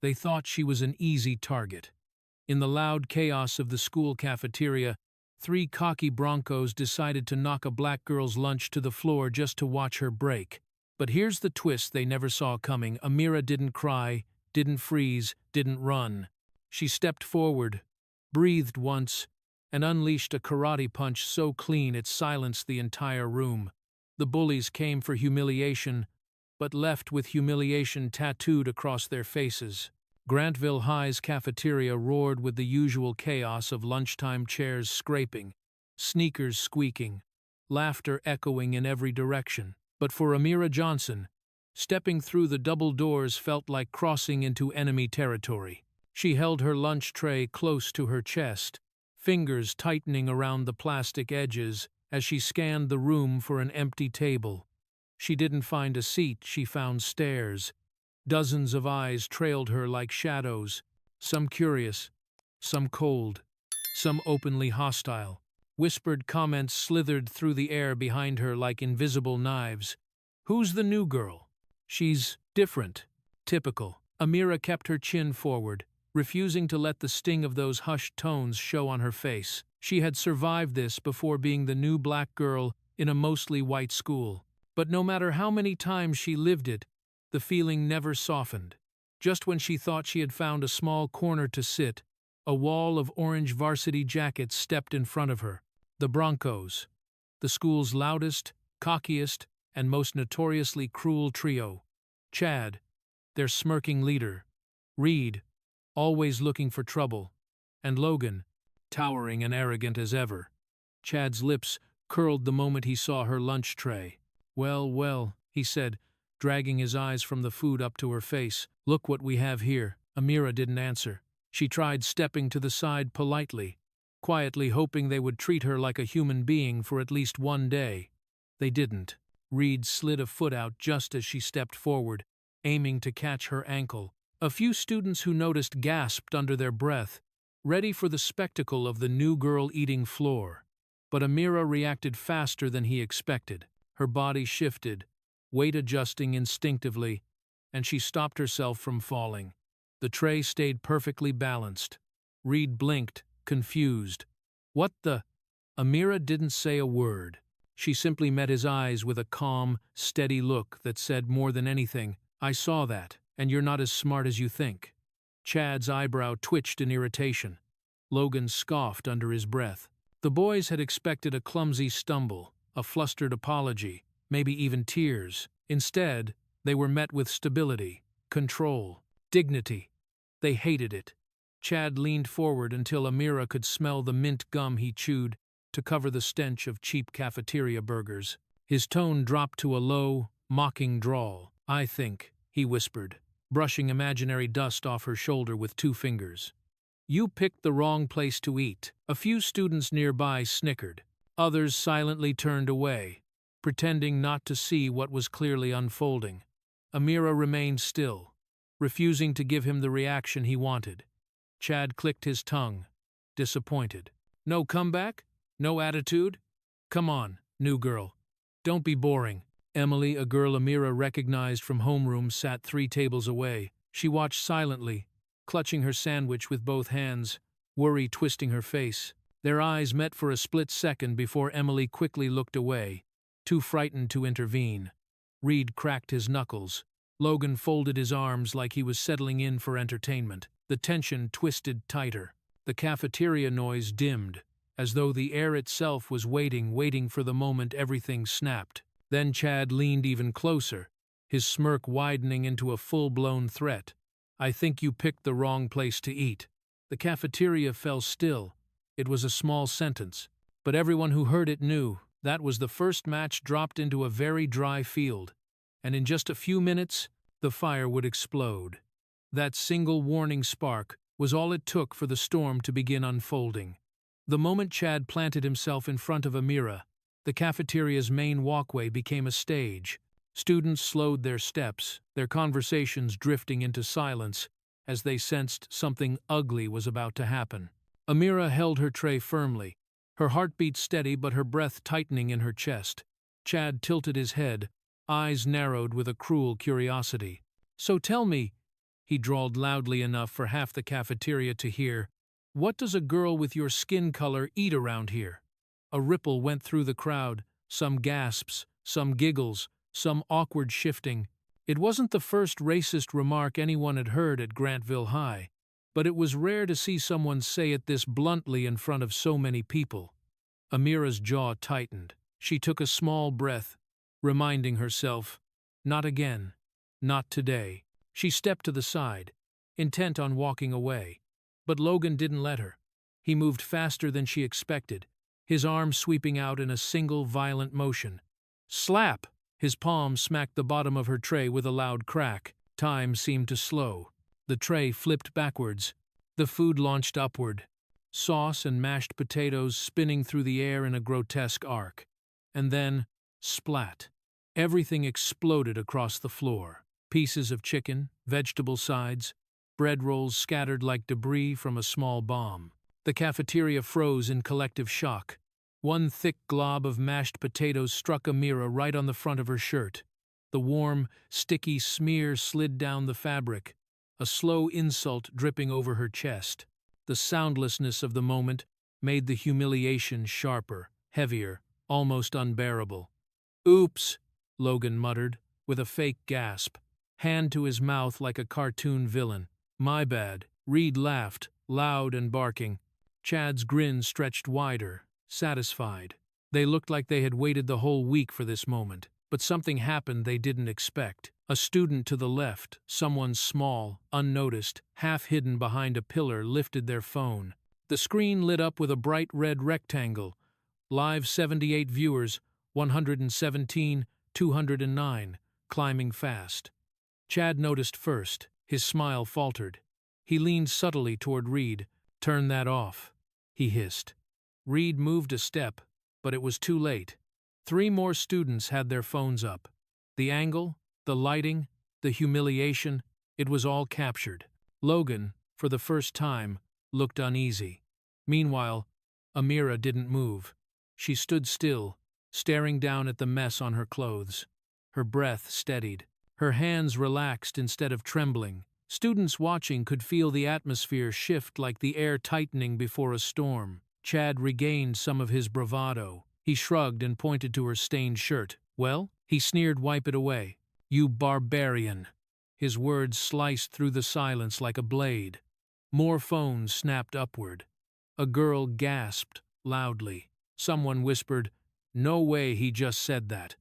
They thought she was an easy target. In the loud chaos of the school cafeteria, 3 cocky Broncos decided to knock a black girl's lunch to the floor just to watch her break. But here's the twist they never saw coming. Amira didn't cry, didn't freeze, didn't run. She stepped forward, breathed once, and unleashed a karate punch so clean it silenced the entire room. The bullies came for humiliation, but left with humiliation tattooed across their faces. Grantville High's cafeteria roared with the usual chaos of lunchtime chairs scraping, sneakers squeaking, laughter echoing in every direction. But for Amira Johnson, stepping through the double doors felt like crossing into enemy territory. She held her lunch tray close to her chest, fingers tightening around the plastic edges as she scanned the room for an empty table. She didn't find a seat, she found stairs. Dozens of eyes trailed her like shadows, some curious, some cold, some openly hostile. Whispered comments slithered through the air behind her like invisible knives. "Who's the new girl? She's different. Typical." Amira kept her chin forward, refusing to let the sting of those hushed tones show on her face. She had survived this before being the new black girl in a mostly white school. But no matter how many times she lived it, the feeling never softened. Just when she thought she had found a small corner to sit, a wall of orange varsity jackets stepped in front of her. The Broncos, the school's loudest, cockiest, and most notoriously cruel trio. Chad, their smirking leader. Reed, always looking for trouble. And Logan, towering and arrogant as ever. Chad's lips curled the moment he saw her lunch tray. "Well, well," he said, dragging his eyes from the food up to her face. "Look what we have here." Amira didn't answer. She tried stepping to the side politely, quietly hoping they would treat her like a human being for at least one day. They didn't. Reed slid a foot out just as she stepped forward, aiming to catch her ankle. A few students who noticed gasped under their breath, ready for the spectacle of the new girl eating floor. But Amira reacted faster than he expected. Her body shifted, weight adjusting instinctively, and she stopped herself from falling. The tray stayed perfectly balanced. Reed blinked, confused. "What the?" Amira didn't say a word. She simply met his eyes with a calm, steady look that said more than anything, "I saw that, and you're not as smart as you think." Chad's eyebrow twitched in irritation. Logan scoffed under his breath. The boys had expected a clumsy stumble, a flustered apology, maybe even tears. Instead, they were met with stability, control, dignity. They hated it. Chad leaned forward until Amira could smell the mint gum he chewed to cover the stench of cheap cafeteria burgers. His tone dropped to a low, mocking drawl. "I think," he whispered, brushing imaginary dust off her shoulder with 2 fingers. "You picked the wrong place to eat." A few students nearby snickered. Others silently turned away, pretending not to see what was clearly unfolding. Amira remained still, refusing to give him the reaction he wanted. Chad clicked his tongue, disappointed. "No comeback? No attitude? Come on, new girl. Don't be boring." Emily, a girl Amira recognized from homeroom, sat 3 tables away. She watched silently, clutching her sandwich with both hands, worry twisting her face. Their eyes met for a split second before Emily quickly looked away, too frightened to intervene. Reed cracked his knuckles. Logan folded his arms like he was settling in for entertainment. The tension twisted tighter. The cafeteria noise dimmed, as though the air itself was waiting for the moment everything snapped. Then Chad leaned even closer, his smirk widening into a full-blown threat. "I think you picked the wrong place to eat." The cafeteria fell still. It was a small sentence, but everyone who heard it knew that was the first match dropped into a very dry field, and in just a few minutes, the fire would explode. That single warning spark was all it took for the storm to begin unfolding. The moment Chad planted himself in front of Amira, the cafeteria's main walkway became a stage. Students slowed their steps, their conversations drifting into silence as they sensed something ugly was about to happen. Amira held her tray firmly, her heartbeat steady but her breath tightening in her chest. Chad tilted his head, eyes narrowed with a cruel curiosity. "So tell me, He drawled loudly enough for half the cafeteria to hear. "What does a girl with your skin color eat around here?" A ripple went through the crowd, some gasps, some giggles, some awkward shifting. It wasn't the first racist remark anyone had heard at Grantville High, but it was rare to see someone say it this bluntly in front of so many people. Amira's jaw tightened. She took a small breath, reminding herself, "Not again. Not today." She stepped to the side, intent on walking away. But Logan didn't let her. He moved faster than she expected, his arm sweeping out in a single violent motion. Slap! His palm smacked the bottom of her tray with a loud crack. Time seemed to slow. The tray flipped backwards. The food launched upward, sauce and mashed potatoes spinning through the air in a grotesque arc. And then, splat! Everything exploded across the floor. Pieces of chicken, vegetable sides, bread rolls scattered like debris from a small bomb. The cafeteria froze in collective shock. One thick glob of mashed potatoes struck Amira right on the front of her shirt. The warm, sticky smear slid down the fabric, a slow insult dripping over her chest. The soundlessness of the moment made the humiliation sharper, heavier, almost unbearable. "Oops," Logan muttered, with a fake gasp, hand to his mouth like a cartoon villain. "My bad." Reed laughed, loud and barking. Chad's grin stretched wider, satisfied. They looked like they had waited the whole week for this moment. But something happened they didn't expect. A student to the left, someone small, unnoticed, half hidden behind a pillar, lifted their phone. The screen lit up with a bright red rectangle. Live 78 viewers, 117, 209, climbing fast. Chad noticed first. His smile faltered. He leaned subtly toward Reed. "Turn that off," he hissed. Reed moved a step, but it was too late. 3 more students had their phones up. The angle, the lighting, the humiliation, it was all captured. Logan, for the first time, looked uneasy. Meanwhile, Amira didn't move. She stood still, staring down at the mess on her clothes. Her breath steadied. Her hands relaxed instead of trembling. Students watching could feel the atmosphere shift like the air tightening before a storm. Chad regained some of his bravado. He shrugged and pointed to her stained shirt. "Well?" He sneered. "Wipe it away." "You barbarian." His words sliced through the silence like a blade. More phones snapped upward. A girl gasped loudly. Someone whispered, "No way he just said that."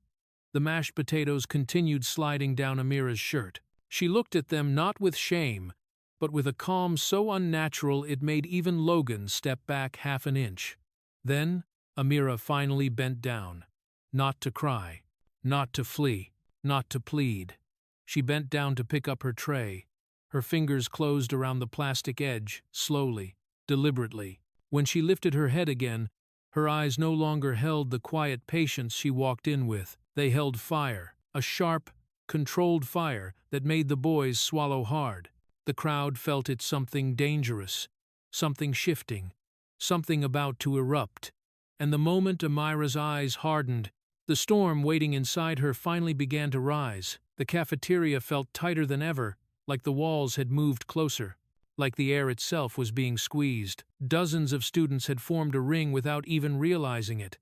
The mashed potatoes continued sliding down Amira's shirt. She looked at them not with shame, but with a calm so unnatural it made even Logan step back half an inch. Then Amira finally bent down. Not to cry, not to flee, not to plead. She bent down to pick up her tray. Her fingers closed around the plastic edge, slowly, deliberately. When she lifted her head again, her eyes no longer held the quiet patience she walked in with. They held fire, a sharp, controlled fire that made the boys swallow hard. The crowd felt it something dangerous, something shifting, something about to erupt. And the moment Amira's eyes hardened, the storm waiting inside her finally began to rise. The cafeteria felt tighter than ever, like the walls had moved closer, like the air itself was being squeezed. Dozens of students had formed a ring without even realizing it,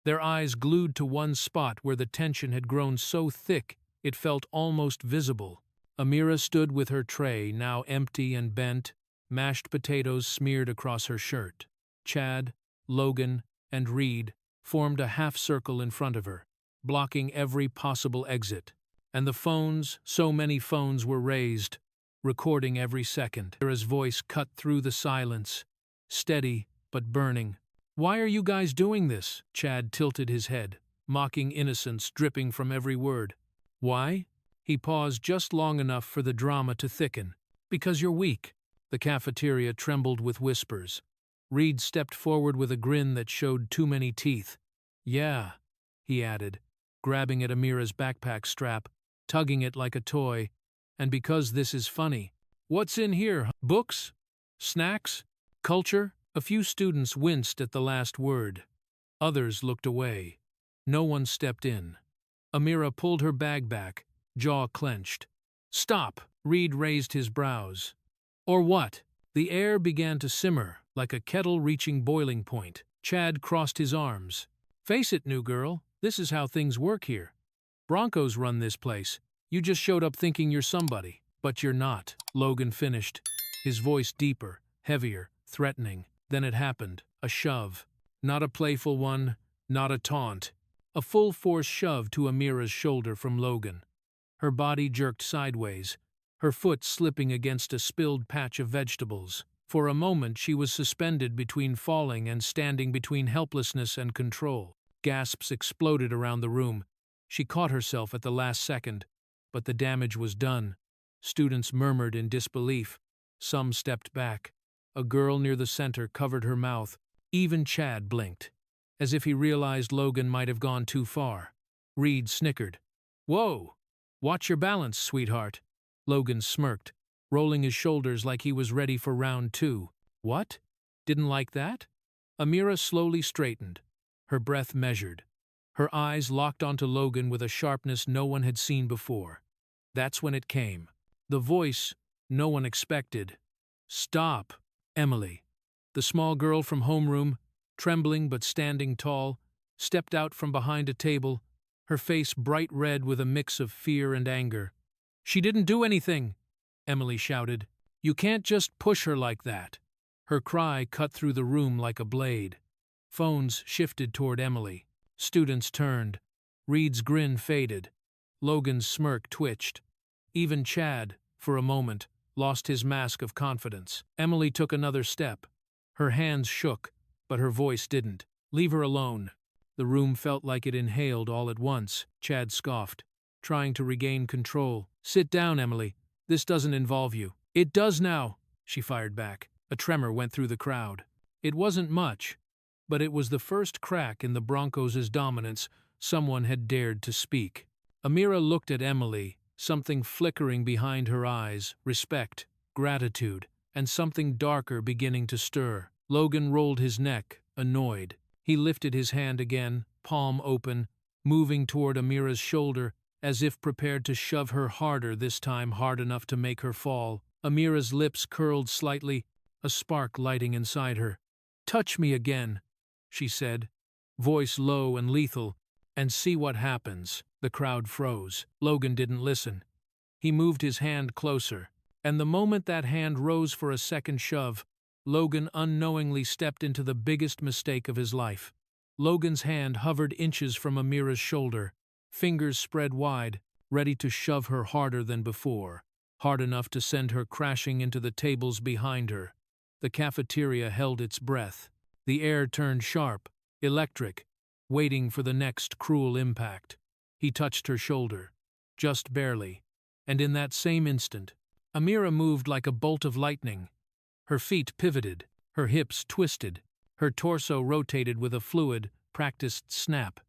their eyes glued to one spot where the tension had grown so thick it felt almost visible. Amira stood with her tray, now empty and bent, mashed potatoes smeared across her shirt. Chad, Logan, and Reed formed a half-circle in front of her, blocking every possible exit. And the phones, so many phones were raised, recording every second. Amira's voice cut through the silence, steady but burning. "Why are you guys doing this?" Chad tilted his head, mocking innocence dripping from every word. "Why?" He paused just long enough for the drama to thicken. "Because you're weak." The cafeteria trembled with whispers. Reed stepped forward with a grin that showed too many teeth. "Yeah," he added, grabbing at Amira's backpack strap, tugging it like a toy. "And because this is funny." "What's in here? Books? Snacks? Culture?" A few students winced at the last word. Others looked away. No one stepped in. Amira pulled her bag back, jaw clenched. "Stop!" Reed raised his brows. Or what? The air began to simmer, like a kettle reaching boiling point. Chad crossed his arms. Face it, new girl, this is how things work here. Broncos run this place. You just showed up thinking you're somebody, but you're not. Logan finished, his voice deeper, heavier, threatening. Then it happened. A shove. Not a playful one, not a taunt. A full-force shove to Amira's shoulder from Logan. Her body jerked sideways, her foot slipping against a spilled patch of vegetables. For a moment she was suspended between falling and standing between helplessness and control. Gasps exploded around the room. She caught herself at the last second, but the damage was done. Students murmured in disbelief. Some stepped back. A girl near the center covered her mouth. Even Chad blinked, as if he realized Logan might have gone too far. Reed snickered. Whoa! Watch your balance, sweetheart. Logan smirked, rolling his shoulders like he was ready for round two. What? Didn't like that? Amira slowly straightened, her breath measured. Her eyes locked onto Logan with a sharpness no one had seen before. That's when it came. The voice no one expected. Stop, Emily. The small girl from homeroom, trembling but standing tall, stepped out from behind a table, her face bright red with a mix of fear and anger. She didn't do anything, Emily shouted. You can't just push her like that. Her cry cut through the room like a blade. Phones shifted toward Emily. Students turned. Reed's grin faded. Logan's smirk twitched. Even Chad, for a moment, lost his mask of confidence. Emily took another step. Her hands shook, but her voice didn't. Leave her alone. The room felt like it inhaled all at once. Chad scoffed, trying to regain control. Sit down, Emily. This doesn't involve you. It does now, she fired back. A tremor went through the crowd. It wasn't much, but it was the first crack in the Broncos' dominance. Someone had dared to speak. Amira looked at Emily, something flickering behind her eyes, respect, gratitude, and something darker beginning to stir. Logan rolled his neck, annoyed. He lifted his hand again, palm open, moving toward Amira's shoulder, as if prepared to shove her harder, this time hard enough to make her fall. Amira's lips curled slightly, a spark lighting inside her. Touch me again, she said, voice low and lethal, and see what happens. The crowd froze. Logan didn't listen. He moved his hand closer, and the moment that hand rose for a second shove, Logan unknowingly stepped into the biggest mistake of his life. Logan's hand hovered inches from Amira's shoulder, fingers spread wide, ready to shove her harder than before, hard enough to send her crashing into the tables behind her. The cafeteria held its breath. The air turned sharp, electric, waiting for the next cruel impact. He touched her shoulder, just barely, and in that same instant, Amira moved like a bolt of lightning. Her feet pivoted, her hips twisted, her torso rotated with a fluid, practiced snap.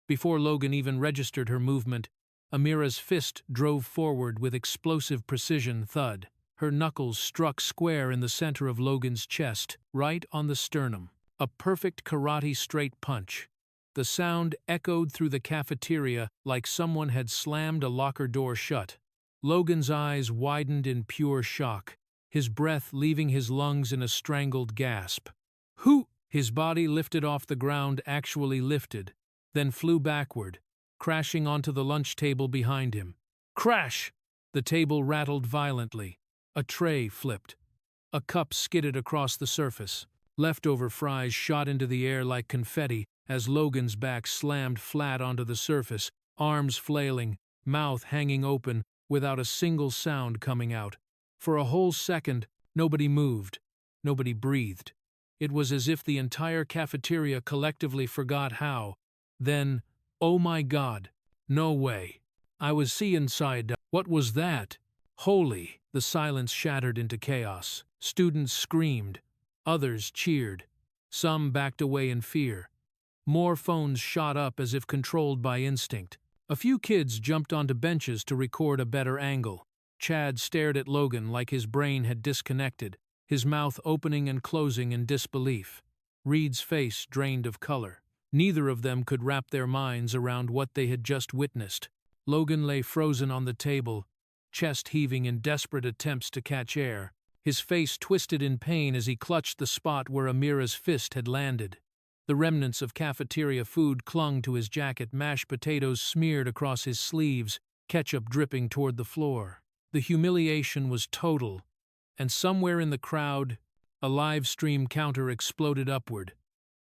Before Logan even registered her movement, Amira's fist drove forward with explosive precision. Thud. Her knuckles struck square in the center of Logan's chest, right on the sternum. A perfect karate straight punch. The sound echoed through the cafeteria like someone had slammed a locker door shut. Logan's eyes widened in pure shock, his breath leaving his lungs in a strangled gasp. Who? His body lifted off the ground, actually lifted, then flew backward, crashing onto the lunch table behind him. Crash! The table rattled violently. A tray flipped. A cup skidded across the surface. Leftover fries shot into the air like confetti as Logan's back slammed flat onto the surface, arms flailing, mouth hanging open, without a single sound coming out. For a whole second, nobody moved. Nobody breathed. It was as if the entire cafeteria collectively forgot how. Then, oh my God, no way. I was seeing inside. What was that? Holy! The silence shattered into chaos. Students screamed. Others cheered. Some backed away in fear. More phones shot up as if controlled by instinct. A few kids jumped onto benches to record a better angle. Chad stared at Logan like his brain had disconnected, his mouth opening and closing in disbelief. Reed's face drained of color. Neither of them could wrap their minds around what they had just witnessed. Logan lay frozen on the table, chest heaving in desperate attempts to catch air, his face twisted in pain as he clutched the spot where Amira's fist had landed. The remnants of cafeteria food clung to his jacket, mashed potatoes smeared across his sleeves, ketchup dripping toward the floor. The humiliation was total, and somewhere in the crowd, a live stream counter exploded upward.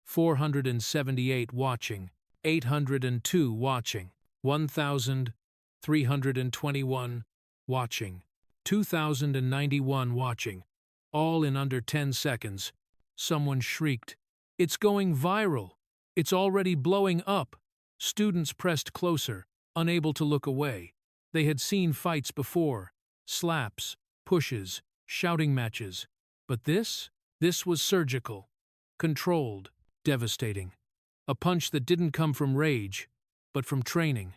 478 watching, 802 watching, 1,321 watching, 2,091 watching, all in under 10 seconds. Someone shrieked, "It's going viral! It's already blowing up!" Students pressed closer, unable to look away. They had seen fights before, slaps, pushes, shouting matches. But this was surgical, controlled, devastating. A punch that didn't come from rage, but from training.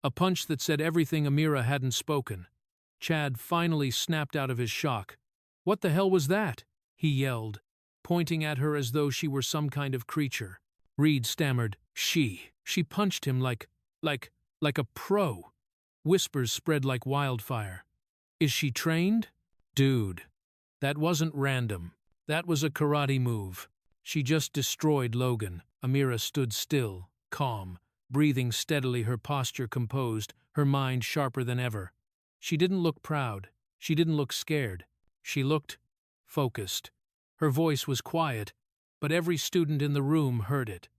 A punch that said everything Amira hadn't spoken. Chad finally snapped out of his shock. "What the hell was that?" he yelled, pointing at her as though she were some kind of creature. Reed stammered, She punched him like a pro." Whispers spread like wildfire. "Is she trained?" "Dude, that wasn't random. That was a karate move. She just destroyed Logan." Amira stood still, calm, breathing steadily, her posture composed, her mind sharper than ever. She didn't look proud. She didn't look scared. She looked focused. Her voice was quiet, but every student in the room heard it.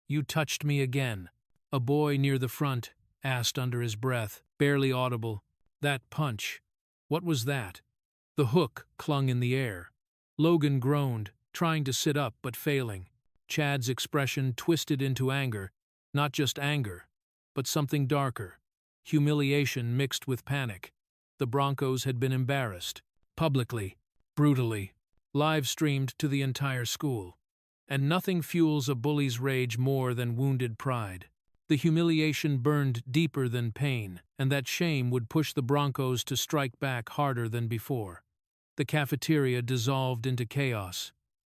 "You touched me again," a boy near the front asked under his breath, barely audible. "That punch, what was that?" The hook clung in the air. Logan groaned, trying to sit up but failing. Chad's expression twisted into anger, not just anger, but something darker. Humiliation mixed with panic. The Broncos had been embarrassed, publicly, brutally, live-streamed to the entire school. And nothing fuels a bully's rage more than wounded pride. The humiliation burned deeper than pain, and that shame would push the Broncos to strike back harder than before. The cafeteria dissolved into chaos.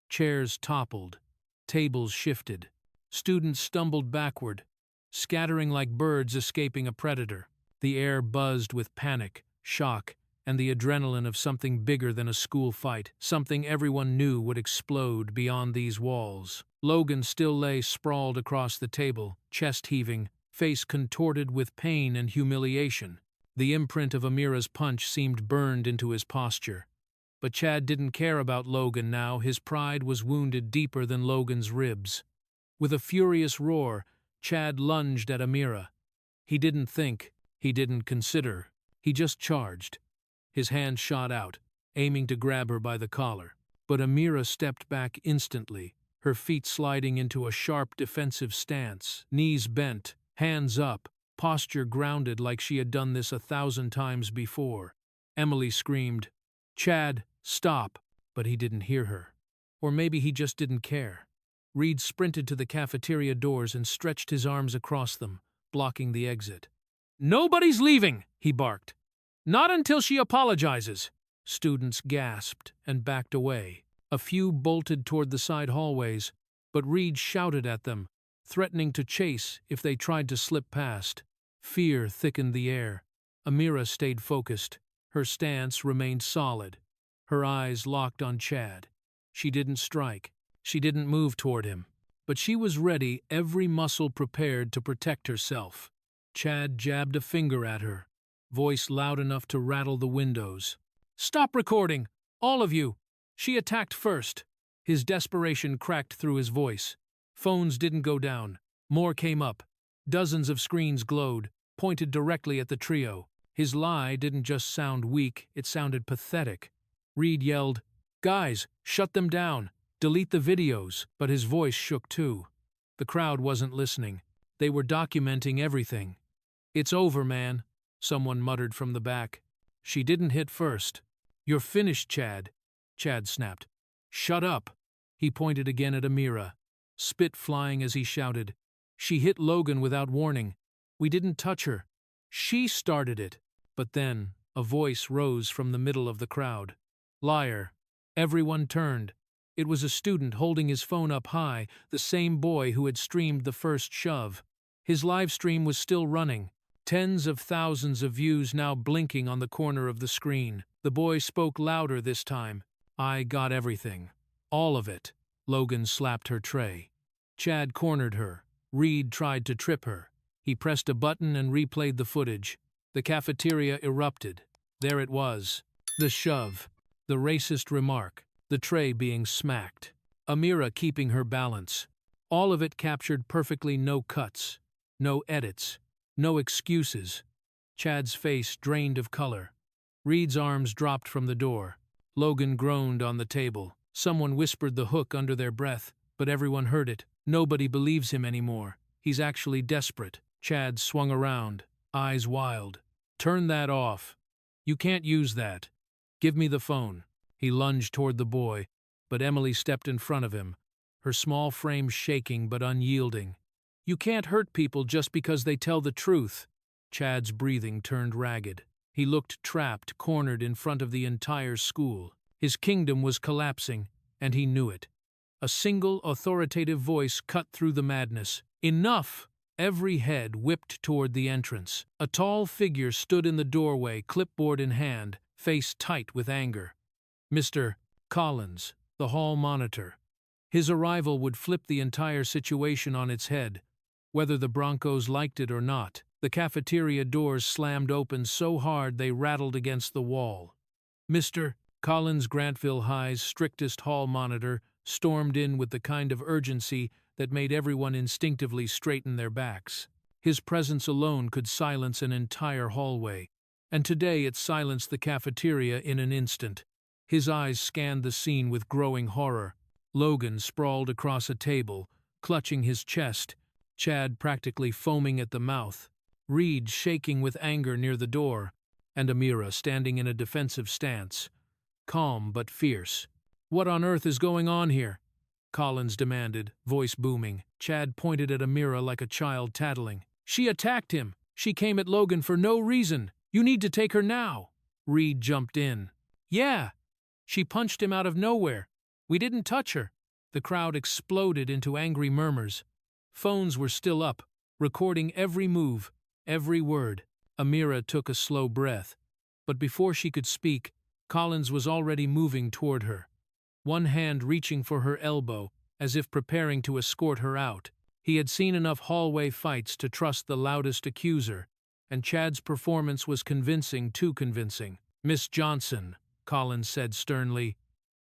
Chairs toppled. Tables shifted. Students stumbled backward, scattering like birds escaping a predator. The air buzzed with panic, shock, and the adrenaline of something bigger than a school fight, something everyone knew would explode beyond these walls. Logan still lay sprawled across the table, chest heaving, face contorted with pain and humiliation. The imprint of Amira's punch seemed burned into his posture. But Chad didn't care about Logan now. His pride was wounded deeper than Logan's ribs. With a furious roar, Chad lunged at Amira. He didn't think, he didn't consider, he just charged. His hand shot out, aiming to grab her by the collar. But Amira stepped back instantly, her feet sliding into a sharp defensive stance, knees bent, hands up, posture grounded like she had done this 1,000 times before. Emily screamed, "Chad, stop!" But he didn't hear her. Or maybe he just didn't care. Reed sprinted to the cafeteria doors and stretched his arms across them, blocking the exit. "Nobody's leaving!" he barked. "Not until she apologizes." Students gasped and backed away. A few bolted toward the side hallways, but Reed shouted at them, threatening to chase if they tried to slip past. Fear thickened the air. Amira stayed focused. Her stance remained solid. Her eyes locked on Chad. She didn't strike. She didn't move toward him. But she was ready, every muscle prepared to protect herself. Chad jabbed a finger at her, voice loud enough to rattle the windows. "Stop recording! All of you! She attacked first!" His desperation cracked through his voice. Phones didn't go down. More came up. Dozens of screens glowed, pointed directly at the trio. His lie didn't just sound weak, it sounded pathetic. Reed yelled, "Guys, shut them down! Delete the videos!" But his voice shook too. The crowd wasn't listening. They were documenting everything. "It's over, man," someone muttered from the back. "She didn't hit first." "You're finished, Chad," Chad snapped. "Shut up." He pointed again at Amira, spit flying as he shouted, "She hit Logan without warning. We didn't touch her. She started it." But then, a voice rose from the middle of the crowd. "Liar." Everyone turned. It was a student holding his phone up high, the same boy who had streamed the first shove. His live stream was still running, Tens of thousands of views now blinking on the corner of the screen. The boy spoke louder this time. "I got everything. All of it." Logan slapped her tray. Chad cornered her. Reed tried to trip her. He pressed a button and replayed the footage. The cafeteria erupted. There it was. The shove. The racist remark. The tray being smacked. Amira keeping her balance. All of it captured perfectly, no cuts. No edits. No excuses. Chad's face drained of color. Reed's arms dropped from the door. Logan groaned on the table. Someone whispered the hook under their breath, but everyone heard it. Nobody believes him anymore. He's actually desperate. Chad swung around, eyes wild. "Turn that off. You can't use that. Give me the phone." He lunged toward the boy, but Emily stepped in front of him, her small frame shaking but unyielding. "You can't hurt people just because they tell the truth." Chad's breathing turned ragged. He looked trapped, cornered in front of the entire school. His kingdom was collapsing, and he knew it. A single, authoritative voice cut through the madness. "Enough!" Every head whipped toward the entrance. A tall figure stood in the doorway, clipboard in hand, face tight with anger. Mr. Collins, the hall monitor. His arrival would flip the entire situation on its head, whether the Broncos liked it or not. The cafeteria doors slammed open so hard they rattled against the wall. Mr. Collins, Grantville High's strictest hall monitor, stormed in with the kind of urgency that made everyone instinctively straighten their backs. His presence alone could silence an entire hallway, and today it silenced the cafeteria in an instant. His eyes scanned the scene with growing horror. Logan sprawled across a table, clutching his chest, Chad practically foaming at the mouth, Reed shaking with anger near the door, and Amira standing in a defensive stance, calm but fierce. "What on earth is going on here?" Collins demanded, voice booming. Chad pointed at Amira like a child tattling. "She attacked him. She came at Logan for no reason. You need to take her now." Reed jumped in. "Yeah. She punched him out of nowhere. We didn't touch her." The crowd exploded into angry murmurs. Phones were still up, recording every move, every word. Amira took a slow breath, but before she could speak, Collins was already moving toward her, one hand reaching for her elbow, as if preparing to escort her out. He had seen enough hallway fights to trust the loudest accuser, and Chad's performance was convincing, too convincing. "Miss Johnson," Collins said sternly,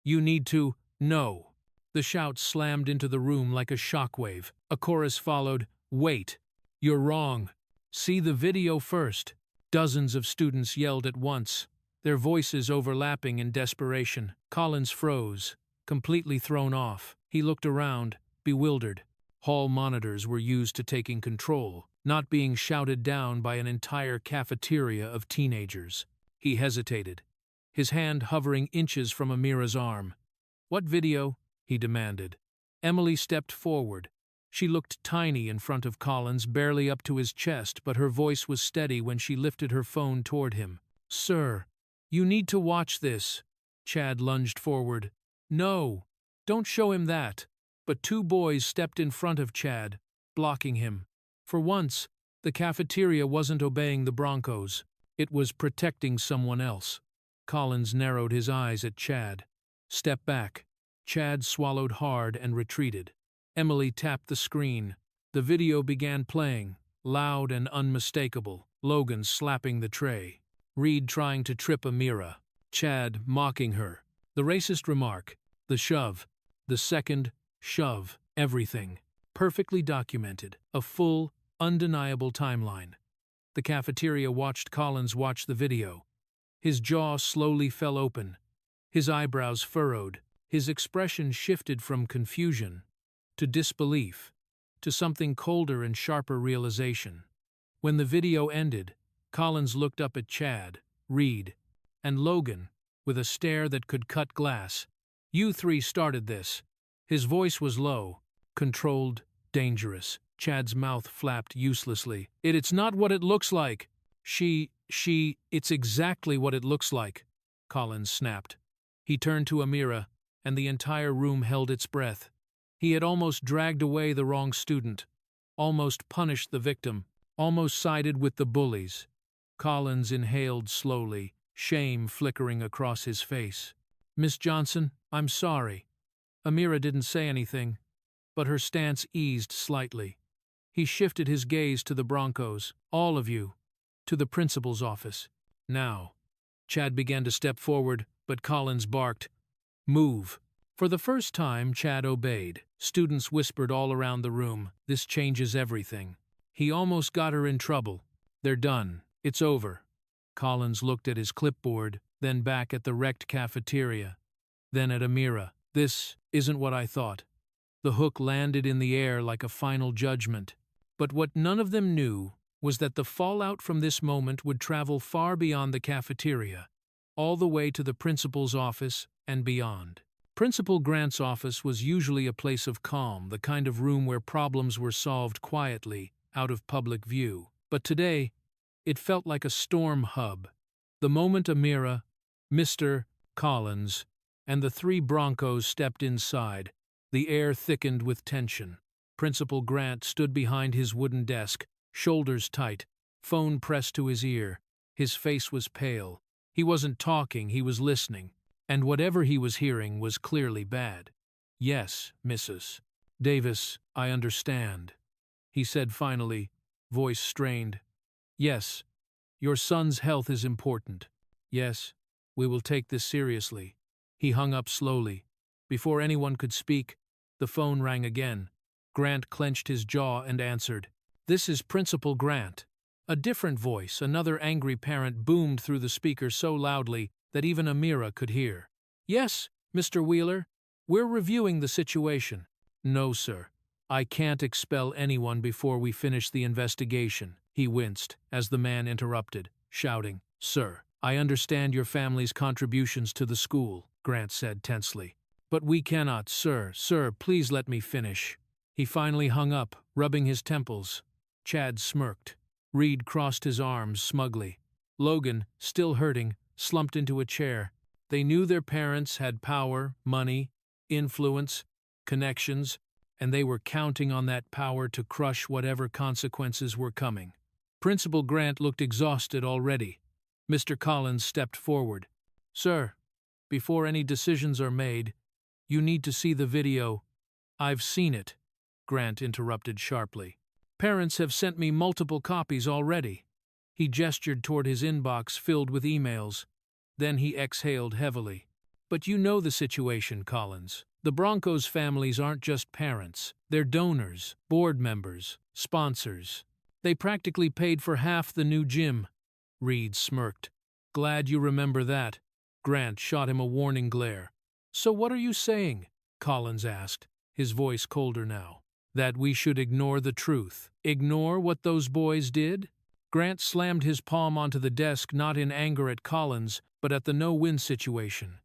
"you need to know." The shout slammed into the room like a shockwave. A chorus followed, "Wait, you're wrong. See the video first." Dozens of students yelled at once, their voices overlapping in desperation. Collins froze, completely thrown off. He looked around, bewildered. Hall monitors were used to taking control, not being shouted down by an entire cafeteria of teenagers. He hesitated, his hand hovering inches from Amira's arm. "What video?" he demanded. Emily stepped forward. She looked tiny in front of Collins, barely up to his chest, but her voice was steady when she lifted her phone toward him. "Sir, you need to watch this." Chad lunged forward. "No, don't show him that." But two boys stepped in front of Chad, blocking him. For once, the cafeteria wasn't obeying the Broncos. It was protecting someone else. Collins narrowed his eyes at Chad. "Step back." Chad swallowed hard and retreated. Emily tapped the screen. The video began playing, loud and unmistakable. Logan slapping the tray. Reed trying to trip Amira. Chad mocking her. The racist remark. The shove. The second shove. Everything. Perfectly documented. A full, undeniable timeline. The cafeteria watched Collins watch the video. His jaw slowly fell open. His eyebrows furrowed. His expression shifted from confusion to disbelief, to something colder and sharper realization. When the video ended, Collins looked up at Chad, Reed, and Logan with a stare that could cut glass. "You three started this." His voice was low, controlled, dangerous. Chad's mouth flapped uselessly. It's not what it looks like." It's exactly what it looks like," Collins snapped. He turned to Amira, and the entire room held its breath. He had almost dragged away the wrong student, almost punished the victim, almost sided with the bullies. Collins inhaled slowly, shame flickering across his face. Miss Johnson, I'm sorry. Amira didn't say anything, but her stance eased slightly. He shifted his gaze to the Broncos. All of you. To the principal's office. Now. Chad began to step forward, but Collins barked, Move. For the first time, Chad obeyed. Students whispered all around the room, This changes everything. He almost got her in trouble. They're done. It's over. Collins looked at his clipboard, then back at the wrecked cafeteria, then at Amira. This isn't what I thought. The hook landed in the air like a final judgment. But what none of them knew was that the fallout from this moment would travel far beyond the cafeteria, all the way to the principal's office and beyond. Principal Grant's office was usually a place of calm, the kind of room where problems were solved quietly, out of public view. But today, it felt like a storm hub. The moment Amira, Mr. Collins, and the three Broncos stepped inside, the air thickened with tension. Principal Grant stood behind his wooden desk, shoulders tight, phone pressed to his ear. His face was pale. He wasn't talking, he was listening, and whatever he was hearing was clearly bad. Yes, Mrs. Davis, I understand, he said finally, voice strained. Yes, your son's health is important. Yes, we will take this seriously. He hung up slowly. Before anyone could speak, the phone rang again. Grant clenched his jaw and answered. This is Principal Grant. A different voice, another angry parent, boomed through the speaker so loudly that even Amira could hear. Yes, Mr. Wheeler, we're reviewing the situation. No, sir. I can't expel anyone before we finish the investigation, he winced as the man interrupted, shouting, Sir, I understand your family's contributions to the school, Grant said tensely. But we cannot, sir, please let me finish. He finally hung up, rubbing his temples. Chad smirked. Reed crossed his arms smugly. Logan, still hurting, slumped into a chair. They knew their parents had power, money, influence, connections, and they were counting on that power to crush whatever consequences were coming. Principal Grant looked exhausted already. Mr. Collins stepped forward. Sir, before any decisions are made, you need to see the video. I've seen it, Grant interrupted sharply. Parents have sent me multiple copies already. He gestured toward his inbox filled with emails. Then he exhaled heavily. But you know the situation, Collins. The Broncos families aren't just parents. They're donors, board members, sponsors. They practically paid for half the new gym. Reed smirked. Glad you remember that. Grant shot him a warning glare. So what are you saying? Collins asked, his voice colder now. That we should ignore the truth. Ignore what those boys did? Grant slammed his palm onto the desk, not in anger at Collins, but at the no-win situation.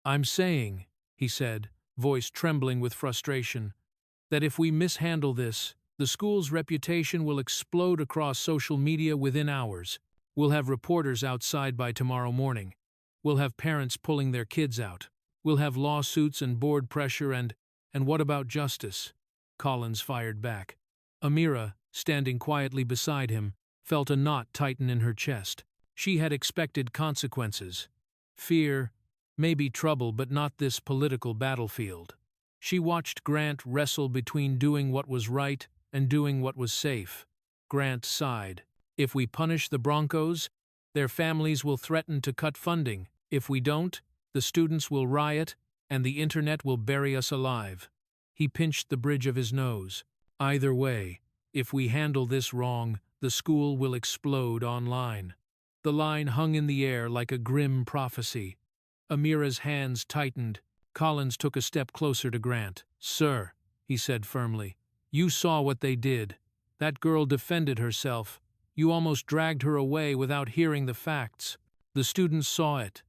I'm saying, he said, voice trembling with frustration, that if we mishandle this, the school's reputation will explode across social media within hours. We'll have reporters outside by tomorrow morning. We'll have parents pulling their kids out. We'll have lawsuits and board pressure and what about justice? Collins fired back. Amira, standing quietly beside him, felt a knot tighten in her chest. She had expected consequences. Fear, maybe trouble, but not this political battlefield. She watched Grant wrestle between doing what was right and doing what was safe. Grant sighed. If we punish the Broncos, their families will threaten to cut funding. If we don't, the students will riot and the internet will bury us alive. He pinched the bridge of his nose. Either way, if we handle this wrong, the school will explode online. The line hung in the air like a grim prophecy. Amira's hands tightened. Collins took a step closer to Grant. Sir, he said firmly, you saw what they did. That girl defended herself. You almost dragged her away without hearing the facts. The students saw it.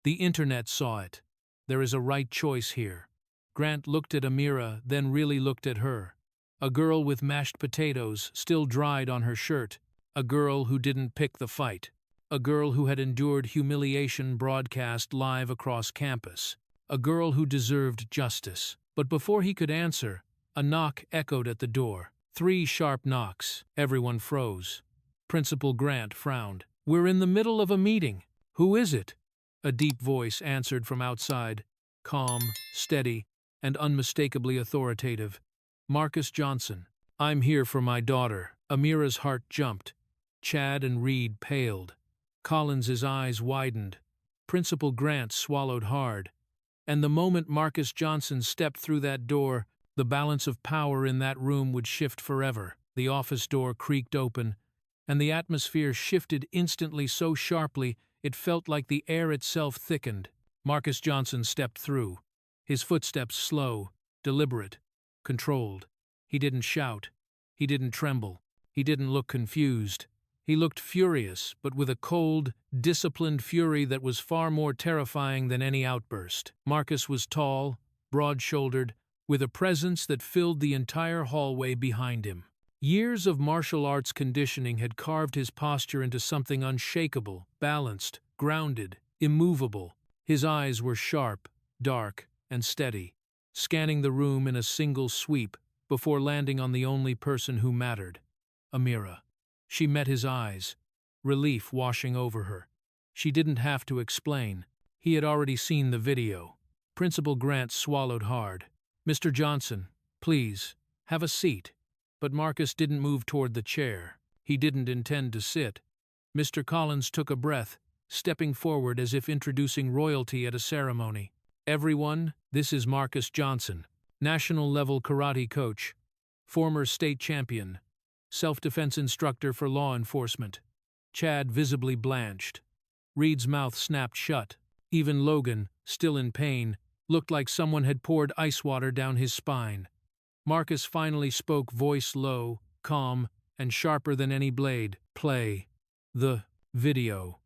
The internet saw it. There is a right choice here. Grant looked at Amira, then really looked at her. A girl with mashed potatoes still dried on her shirt. A girl who didn't pick the fight. A girl who had endured humiliation broadcast live across campus. A girl who deserved justice. But before he could answer, a knock echoed at the door. 3 sharp knocks. Everyone froze. Principal Grant frowned. "We're in the middle of a meeting. Who is it?" A deep voice answered from outside, calm, steady, and unmistakably authoritative. "Marcus Johnson. I'm here for my daughter." Amira's heart jumped. Chad and Reed paled. Collins's eyes widened. Principal Grant swallowed hard. And the moment Marcus Johnson stepped through that door, the balance of power in that room would shift forever. The office door creaked open, and the atmosphere shifted instantly so sharply it felt like the air itself thickened. Marcus Johnson stepped through, his footsteps slow, deliberate, controlled. He didn't shout. He didn't tremble. He didn't look confused. He looked furious, but with a cold, disciplined fury that was far more terrifying than any outburst. Marcus was tall, broad-shouldered, with a presence that filled the entire hallway behind him. Years of martial arts conditioning had carved his posture into something unshakable, balanced, grounded, immovable. His eyes were sharp, dark, and steady, scanning the room in a single sweep before landing on the only person who mattered, Amira. She met his eyes, relief washing over her. She didn't have to explain. He had already seen the video. Principal Grant swallowed hard. "Mr. Johnson, please, have a seat." But Marcus didn't move toward the chair. He didn't intend to sit. Mr. Collins took a breath, stepping forward as if introducing royalty at a ceremony. "Everyone, this is Marcus Johnson, national-level karate coach, former state champion, self-defense instructor for law enforcement." Chad visibly blanched. Reed's mouth snapped shut. Even Logan, still in pain, looked like someone had poured ice water down his spine. Marcus finally spoke, voice low, calm, and sharper than any blade. "Play the video."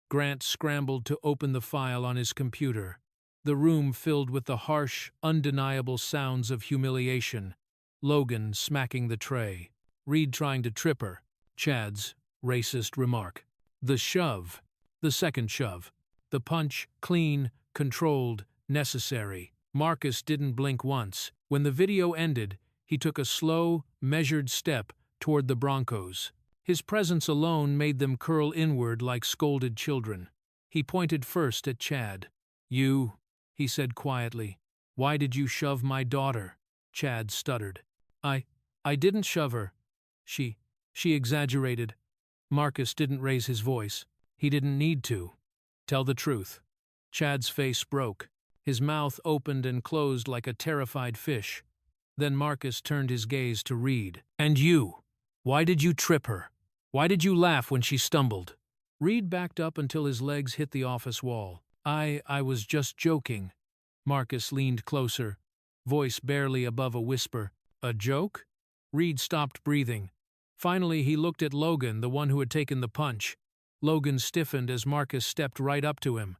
Grant scrambled to open the file on his computer. The room filled with the harsh, undeniable sounds of humiliation. Logan smacking the tray. Reed trying to trip her. Chad's racist remark. The shove. The second shove. The punch, clean, controlled, necessary. Marcus didn't blink once. When the video ended, he took a slow, measured step toward the Broncos. His presence alone made them curl inward like scolded children. He pointed first at Chad. "You," he said quietly. "Why did you shove my daughter?" Chad stuttered. I didn't shove her. She exaggerated." Marcus didn't raise his voice. He didn't need to. "Tell the truth." Chad's face broke. His mouth opened and closed like a terrified fish. Then Marcus turned his gaze to Reed. "And you? Why did you trip her? Why did you laugh when she stumbled?" Reed backed up until his legs hit the office wall. I was just joking." Marcus leaned closer, voice barely above a whisper. "A joke?" Reed stopped breathing. Finally, he looked at Logan, the one who had taken the punch. Logan stiffened as Marcus stepped right up to him.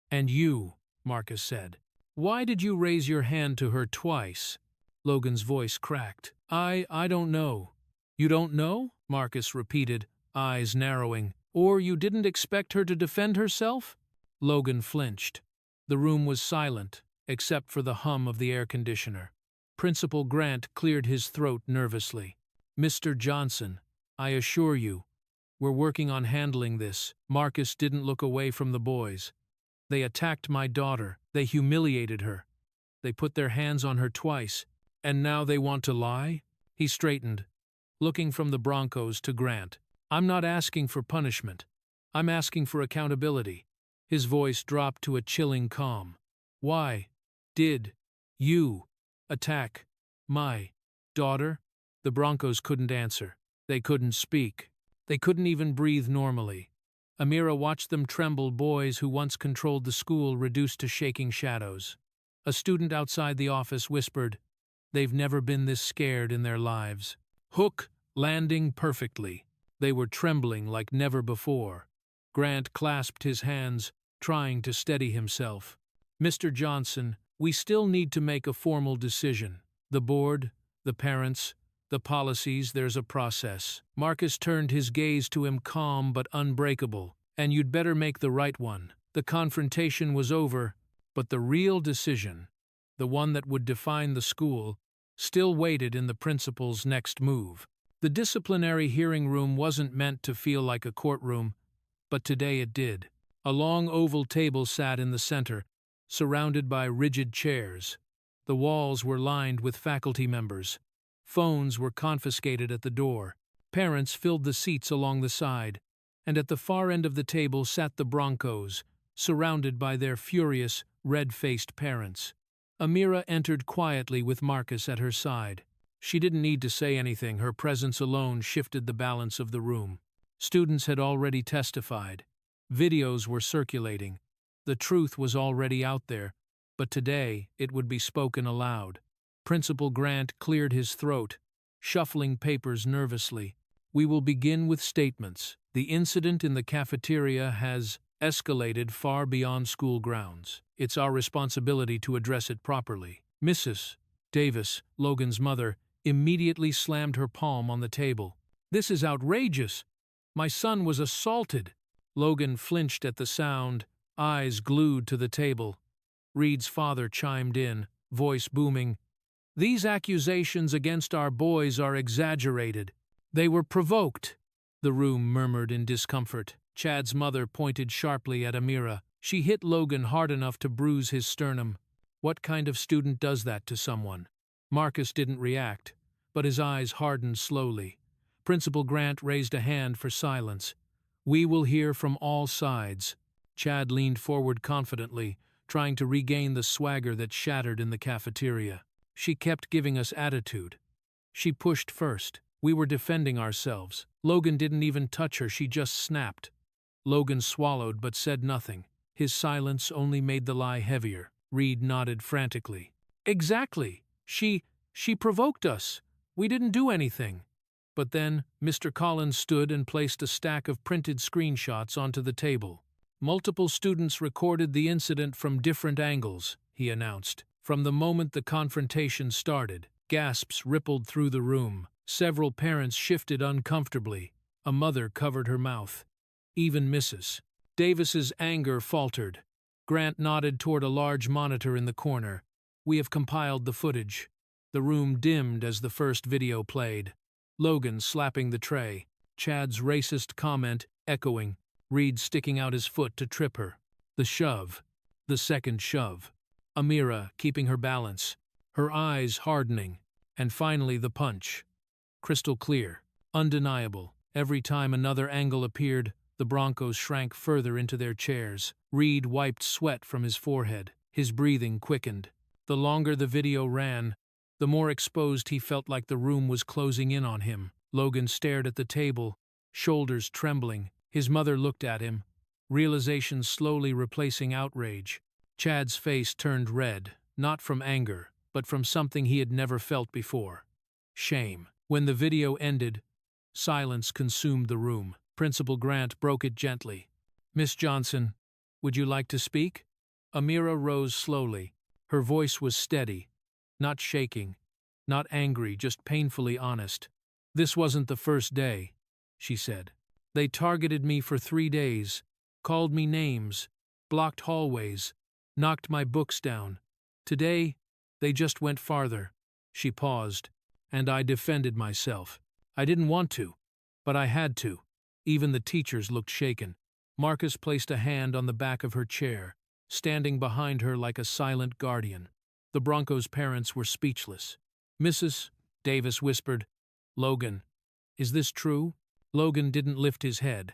"And you," Marcus said. "Why did you raise your hand to her twice?" Logan's voice cracked. I don't know." "You don't know?" Marcus repeated, eyes narrowing. "Or you didn't expect her to defend herself?" Logan flinched. The room was silent, except for the hum of the air conditioner. Principal Grant cleared his throat nervously. "Mr. Johnson, I assure you, we're working on handling this." Marcus didn't look away from the boys. "They attacked my daughter. They humiliated her. They put their hands on her twice. And now they want to lie?" He straightened, looking from the Broncos to Grant. "I'm not asking for punishment. I'm asking for accountability." His voice dropped to a chilling calm. "Why did you attack my daughter?" The Broncos couldn't answer. They couldn't speak. They couldn't even breathe normally. Amira watched them tremble, boys who once controlled the school reduced to shaking shadows. A student outside the office whispered, "They've never been this scared in their lives." Hook landing perfectly. They were trembling like never before. Grant clasped his hands, trying to steady himself. "Mr. Johnson, we still need to make a formal decision. The board, the parents, the policies, there's a process." Marcus turned his gaze to him, calm but unbreakable. "And you'd better make the right one." The confrontation was over, but the real decision, the one that would define the school, still waited in the principal's next move. The disciplinary hearing room wasn't meant to feel like a courtroom, but today it did. A long oval table sat in the center, surrounded by rigid chairs. The walls were lined with faculty members. Phones were confiscated at the door. Parents filled the seats along the side, and at the far end of the table sat the Broncos, surrounded by their furious, red-faced parents. Amira entered quietly with Marcus at her side. She didn't need to say anything, her presence alone shifted the balance of the room. Students had already testified. Videos were circulating. The truth was already out there, but today it would be spoken aloud. Principal Grant cleared his throat, shuffling papers nervously. We will begin with statements. The incident in the cafeteria has escalated far beyond school grounds. It's our responsibility to address it properly. Mrs. Davis, Logan's mother, immediately slammed her palm on the table. This is outrageous. My son was assaulted. Logan flinched at the sound, eyes glued to the table. Reed's father chimed in, voice booming. These accusations against our boys are exaggerated. They were provoked. The room murmured in discomfort. Chad's mother pointed sharply at Amira. She hit Logan hard enough to bruise his sternum. What kind of student does that to someone? Marcus didn't react, but his eyes hardened slowly. Principal Grant raised a hand for silence. We will hear from all sides. Chad leaned forward confidently, trying to regain the swagger that shattered in the cafeteria. She kept giving us attitude. She pushed first. We were defending ourselves. Logan didn't even touch her, she just snapped. Logan swallowed but said nothing. His silence only made the lie heavier. Reed nodded frantically. Exactly. She provoked us. We didn't do anything. But then, Mr. Collins stood and placed a stack of printed screenshots onto the table. Multiple students recorded the incident from different angles, he announced. From the moment the confrontation started, gasps rippled through the room. Several parents shifted uncomfortably. A mother covered her mouth. Even Mrs. Davis's anger faltered. Grant nodded toward a large monitor in the corner. We have compiled the footage. The room dimmed as the first video played. Logan slapping the tray. Chad's racist comment echoing. Reed sticking out his foot to trip her. The shove. The second shove. Amira keeping her balance. Her eyes hardening. And finally the punch. Crystal clear. Undeniable. Every time another angle appeared, the Broncos shrank further into their chairs. Reed wiped sweat from his forehead. His breathing quickened. The longer the video ran, the more exposed he felt, like the room was closing in on him. Logan stared at the table, shoulders trembling. His mother looked at him, realization slowly replacing outrage. Chad's face turned red, not from anger, but from something he had never felt before. Shame. When the video ended, silence consumed the room. Principal Grant broke it gently. Miss Johnson, would you like to speak? Amira rose slowly. Her voice was steady, not shaking, not angry, just painfully honest. This wasn't the first day, she said. They targeted me for 3 days, called me names, blocked hallways, knocked my books down. Today, they just went farther. She paused, and I defended myself. I didn't want to, but I had to. Even the teachers looked shaken. Marcus placed a hand on the back of her chair, standing behind her like a silent guardian. The Broncos' parents were speechless. Mrs. Davis whispered, Logan, is this true? Logan didn't lift his head.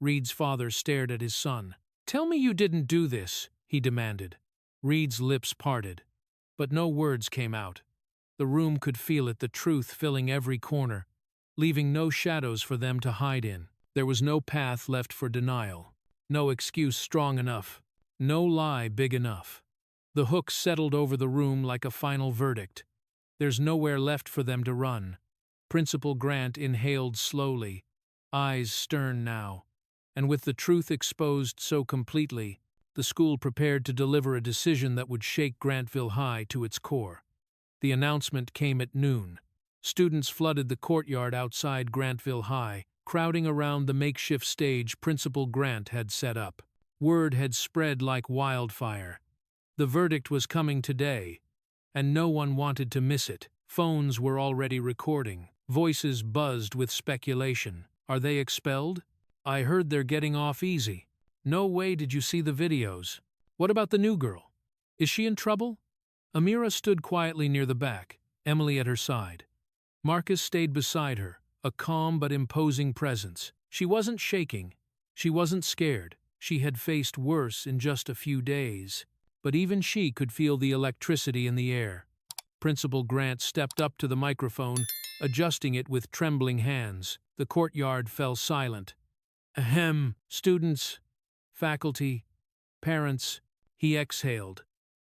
Reed's father stared at his son. Tell me you didn't do this, he demanded. Reed's lips parted, but no words came out. The room could feel it, the truth filling every corner, leaving no shadows for them to hide in. There was no path left for denial, no excuse strong enough, no lie big enough. The hook settled over the room like a final verdict. There's nowhere left for them to run. Principal Grant inhaled slowly, eyes stern now, and with the truth exposed so completely, the school prepared to deliver a decision that would shake Grantville High to its core. The announcement came at noon. Students flooded the courtyard outside Grantville High, crowding around the makeshift stage Principal Grant had set up. Word had spread like wildfire. The verdict was coming today, and no one wanted to miss it. Phones were already recording. Voices buzzed with speculation. Are they expelled? I heard they're getting off easy. No way, did you see the videos? What about the new girl? Is she in trouble? Amira stood quietly near the back, Emily at her side. Marcus stayed beside her, a calm but imposing presence. She wasn't shaking. She wasn't scared. She had faced worse in just a few days. But even she could feel the electricity in the air. Principal Grant stepped up to the microphone, adjusting it with trembling hands. The courtyard fell silent. Ahem, students, faculty, parents, he exhaled,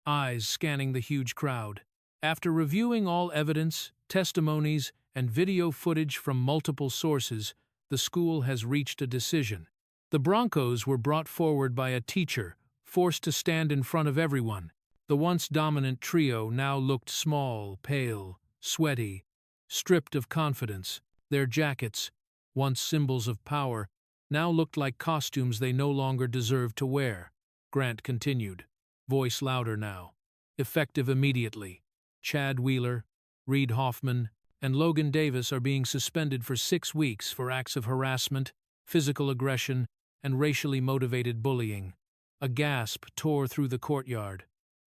eyes scanning the huge crowd. After reviewing all evidence, testimonies, and video footage from multiple sources, the school has reached a decision. The Broncos were brought forward by a teacher, forced to stand in front of everyone. The once dominant trio now looked small, pale, sweaty, stripped of confidence. Their jackets, once symbols of power, now looked like costumes they no longer deserved to wear. Grant continued, voice louder now. Effective immediately. Chad Wheeler, Reed Hoffman, and Logan Davis are being suspended for 6 weeks for acts of harassment, physical aggression, and racially motivated bullying. A gasp tore through the courtyard.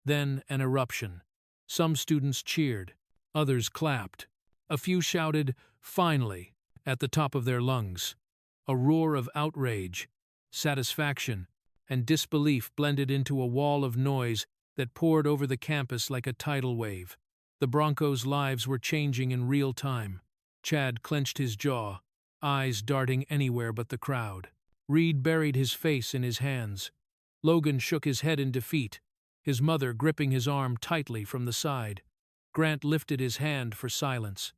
Then an eruption. Some students cheered. Others clapped. A few shouted, "Finally," at the top of their lungs. A roar of outrage, satisfaction, and disbelief blended into a wall of noise that poured over the campus like a tidal wave. The Broncos' lives were changing in real time. Chad clenched his jaw, eyes darting anywhere but the crowd. Reed buried his face in his hands. Logan shook his head in defeat, his mother gripping his arm tightly from the side. Grant lifted his hand for silence.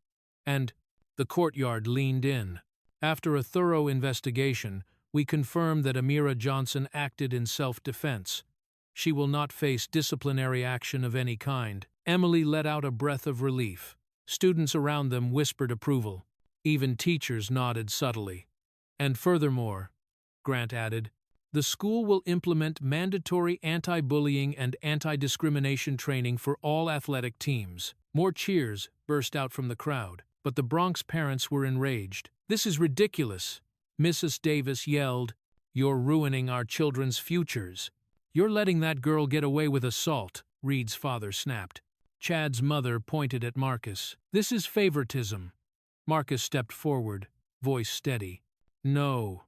And the courtyard leaned in. After a thorough investigation, we confirmed that Amira Johnson acted in self-defense. She will not face disciplinary action of any kind. Emily let out a breath of relief. Students around them whispered approval. Even teachers nodded subtly. And furthermore, Grant added, the school will implement mandatory anti-bullying and anti-discrimination training for all athletic teams. More cheers burst out from the crowd, but the Bronx parents were enraged. This is ridiculous, Mrs. Davis yelled. You're ruining our children's futures. You're letting that girl get away with assault, Reed's father snapped. Chad's mother pointed at Marcus. This is favoritism. Marcus stepped forward, voice steady. No.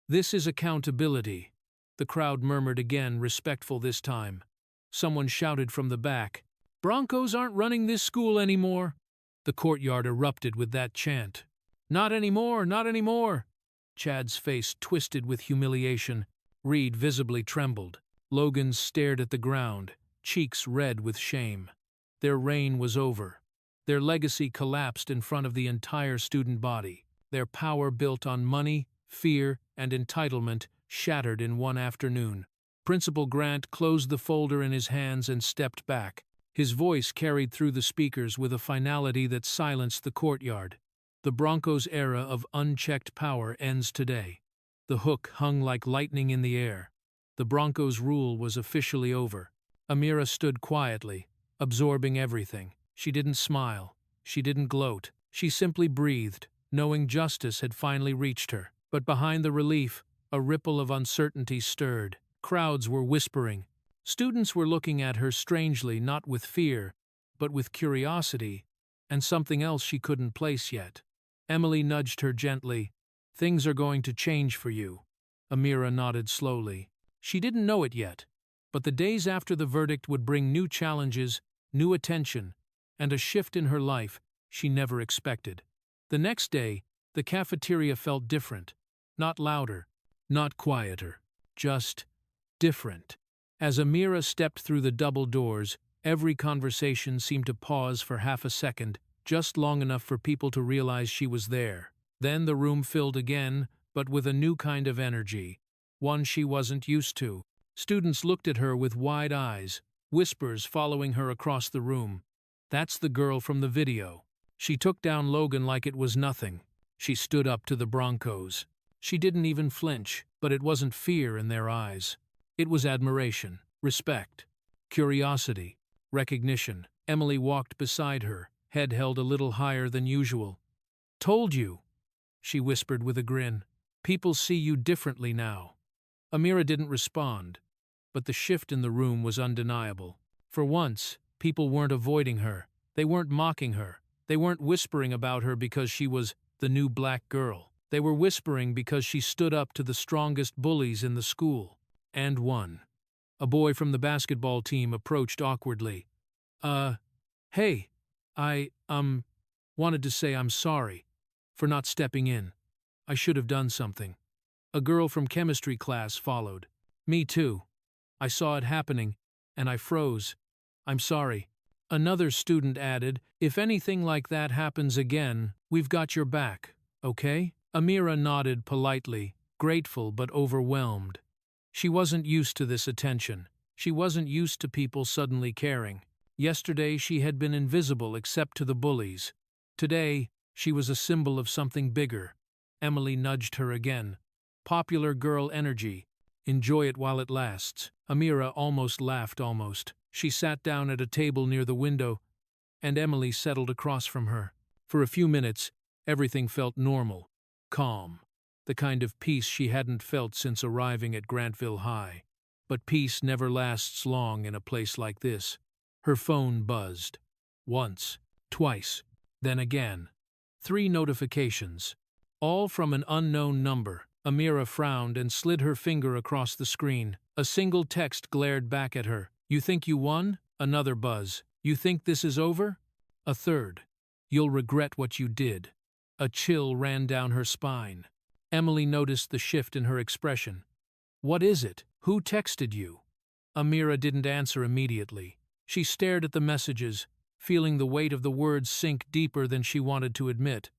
This is accountability. The crowd murmured again, respectful this time. Someone shouted from the back, Broncos aren't running this school anymore. The courtyard erupted with that chant. Not anymore, not anymore. Chad's face twisted with humiliation. Reed visibly trembled. Logan stared at the ground, cheeks red with shame. Their reign was over. Their legacy collapsed in front of the entire student body. Their power built on money, fear, and entitlement shattered in one afternoon. Principal Grant closed the folder in his hands and stepped back. His voice carried through the speakers with a finality that silenced the courtyard. The Broncos' era of unchecked power ends today. The hook hung like lightning in the air. The Broncos' rule was officially over. Amira stood quietly, absorbing everything. She didn't smile. She didn't gloat. She simply breathed, knowing justice had finally reached her. But behind the relief, a ripple of uncertainty stirred. Crowds were whispering. Students were looking at her strangely, not with fear, but with curiosity, and something else she couldn't place yet. Emily nudged her gently. Things are going to change for you. Amira nodded slowly. She didn't know it yet, but the days after the verdict would bring new challenges, new attention, and a shift in her life she never expected. The next day, the cafeteria felt different. Not louder, not quieter, just different. As Amira stepped through the double doors, every conversation seemed to pause for half a second, just long enough for people to realize she was there. Then the room filled again, but with a new kind of energy, one she wasn't used to. Students looked at her with wide eyes, whispers following her across the room. That's the girl from the video. She took down Logan like it was nothing. She stood up to the Broncos. She didn't even flinch, but it wasn't fear in their eyes. It was admiration, respect, curiosity, recognition. Emily walked beside her, head held a little higher than usual. "Told you," she whispered with a grin. "People see you differently now." Amira didn't respond, but the shift in the room was undeniable. For once, people weren't avoiding her. They weren't mocking her. They weren't whispering about her because she was the new black girl. They were whispering because she stood up to the strongest bullies in the school. And won. A boy from the basketball team approached awkwardly. Hey, I, wanted to say I'm sorry for not stepping in. I should have done something." A girl from chemistry class followed. "Me too. I saw it happening, and I froze. I'm sorry." Another student added, "If anything like that happens again, we've got your back, okay?" Amira nodded politely, grateful but overwhelmed. She wasn't used to this attention. She wasn't used to people suddenly caring. Yesterday she had been invisible except to the bullies. Today, she was a symbol of something bigger. Emily nudged her again. "Popular girl energy. Enjoy it while it lasts." Amira almost laughed. She sat down at a table near the window, and Emily settled across from her. For a few minutes, everything felt normal, calm, the kind of peace she hadn't felt since arriving at Grantville High. But peace never lasts long in a place like this. Her phone buzzed. Once, twice, then again. 3 notifications, all from an unknown number. Amira frowned and slid her finger across the screen. A single text glared back at her. "You think you won?" Another buzz. "You think this is over?" A third. "You'll regret what you did." A chill ran down her spine. Emily noticed the shift in her expression. "What is it? Who texted you?" Amira didn't answer immediately. She stared at the messages, feeling the weight of the words sink deeper than she wanted to admit.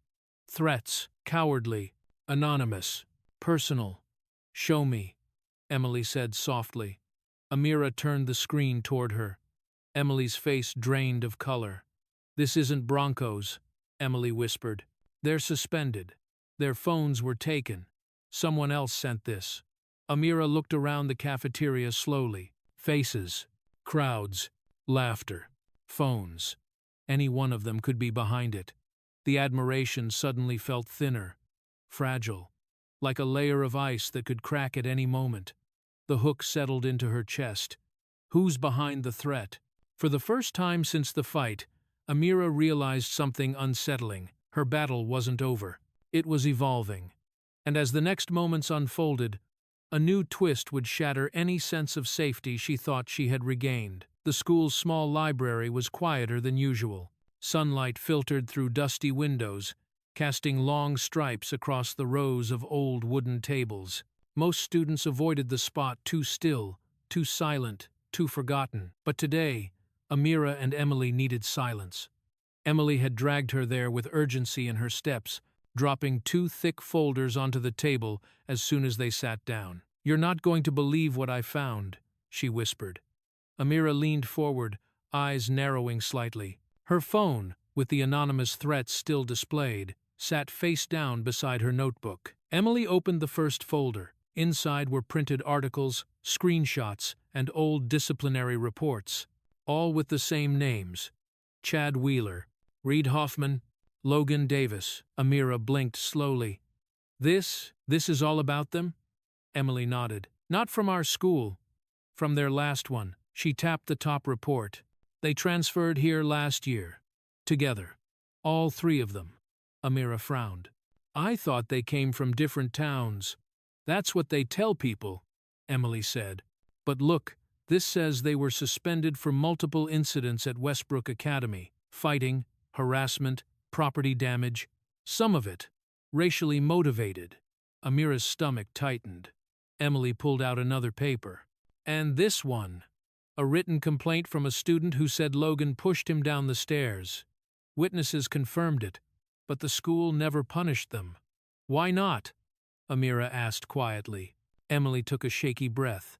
Threats, cowardly, anonymous, personal. "Show me," Emily said softly. Amira turned the screen toward her. Emily's face drained of color. "This isn't Broncos," Emily whispered. "They're suspended. Their phones were taken. Someone else sent this." Amira looked around the cafeteria slowly. Faces, crowds, laughter, phones. Any one of them could be behind it. The admiration suddenly felt thinner, fragile, like a layer of ice that could crack at any moment. The hook settled into her chest. Who's behind the threat? For the first time since the fight, Amira realized something unsettling. Her battle wasn't over. It was evolving. And as the next moments unfolded, a new twist would shatter any sense of safety she thought she had regained. The school's small library was quieter than usual. Sunlight filtered through dusty windows, casting long stripes across the rows of old wooden tables. Most students avoided the spot, too still, too silent, too forgotten. But today, Amira and Emily needed silence. Emily had dragged her there with urgency in her steps, dropping 2 thick folders onto the table as soon as they sat down. "You're not going to believe what I found," she whispered. Amira leaned forward, eyes narrowing slightly. Her phone, with the anonymous threats still displayed, sat face down beside her notebook. Emily opened the first folder. Inside were printed articles, screenshots, and old disciplinary reports, all with the same names: Chad Wheeler, Reed Hoffman, Logan Davis. Amira blinked slowly. This is all about them?" Emily nodded. "Not from our school. From their last one." She tapped the top report. "They transferred here last year. Together. All 3 of them." Amira frowned. "I thought they came from different towns." "That's what they tell people," Emily said. "But look, this says they were suspended for multiple incidents at Westbrook Academy. Fighting, harassment, property damage. Some of it racially motivated." Amira's stomach tightened. Emily pulled out another paper. "And this one. A written complaint from a student who said Logan pushed him down the stairs. Witnesses confirmed it, but the school never punished them." "Why not?" Amira asked quietly. Emily took a shaky breath.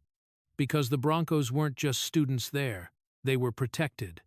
"Because the Broncos weren't just students there. They were protected."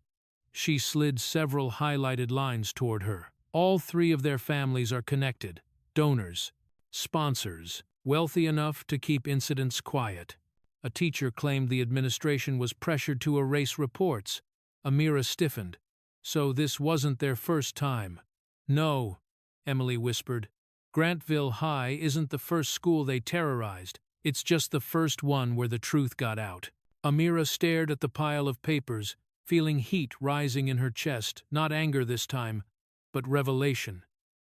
She slid several highlighted lines toward her. "All 3 of their families are connected. Donors. Sponsors. Wealthy enough to keep incidents quiet." A teacher claimed the administration was pressured to erase reports. Amira stiffened. So this wasn't their first time. No, Emily whispered. Grantville High isn't the first school they terrorized. It's just the first one where the truth got out. Amira stared at the pile of papers, feeling heat rising in her chest, not anger this time, but revelation.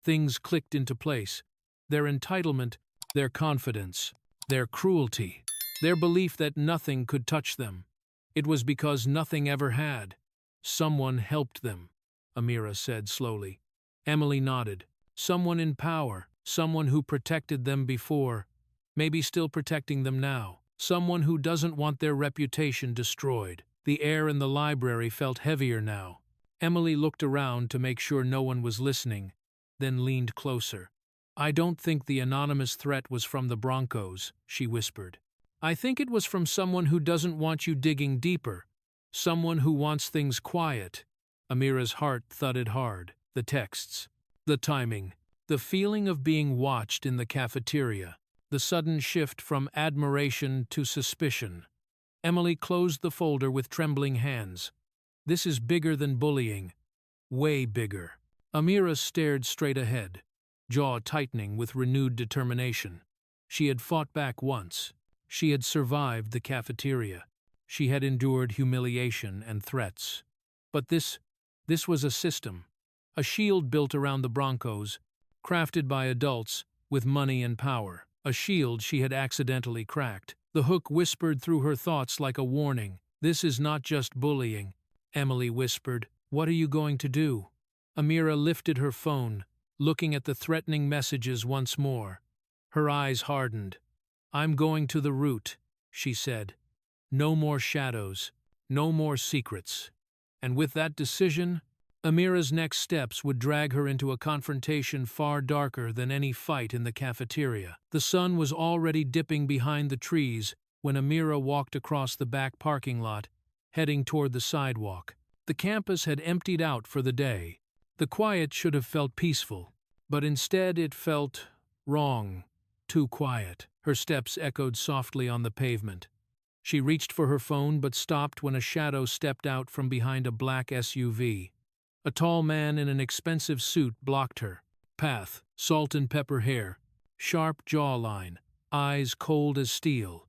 Things clicked into place. Their entitlement, their confidence, their cruelty, their belief that nothing could touch them. It was because nothing ever had. Someone helped them, Amira said slowly. Emily nodded. Someone in power, someone who protected them before, maybe still protecting them now. Someone who doesn't want their reputation destroyed. The air in the library felt heavier now. Emily looked around to make sure no one was listening, then leaned closer. I don't think the anonymous threat was from the Broncos, she whispered. I think it was from someone who doesn't want you digging deeper. Someone who wants things quiet. Amira's heart thudded hard. The texts. The timing. The feeling of being watched in the cafeteria. The sudden shift from admiration to suspicion. Emily closed the folder with trembling hands. This is bigger than bullying. Way bigger. Amira stared straight ahead, jaw tightening with renewed determination. She had fought back once. She had survived the cafeteria. She had endured humiliation and threats. But this was a system. A shield built around the Broncos, crafted by adults with money and power. A shield she had accidentally cracked. The hook whispered through her thoughts like a warning. This is not just bullying. Emily whispered. What are you going to do? Amira lifted her phone, looking at the threatening messages once more. Her eyes hardened. I'm going to the root, she said. No more shadows. No more secrets. And with that decision, Amira's next steps would drag her into a confrontation far darker than any fight in the cafeteria. The sun was already dipping behind the trees when Amira walked across the back parking lot, heading toward the sidewalk. The campus had emptied out for the day. The quiet should have felt peaceful, but instead it felt wrong, too quiet. Her steps echoed softly on the pavement. She reached for her phone but stopped when a shadow stepped out from behind a black SUV. A tall man in an expensive suit blocked her path, salt and pepper hair, sharp jawline, eyes cold as steel.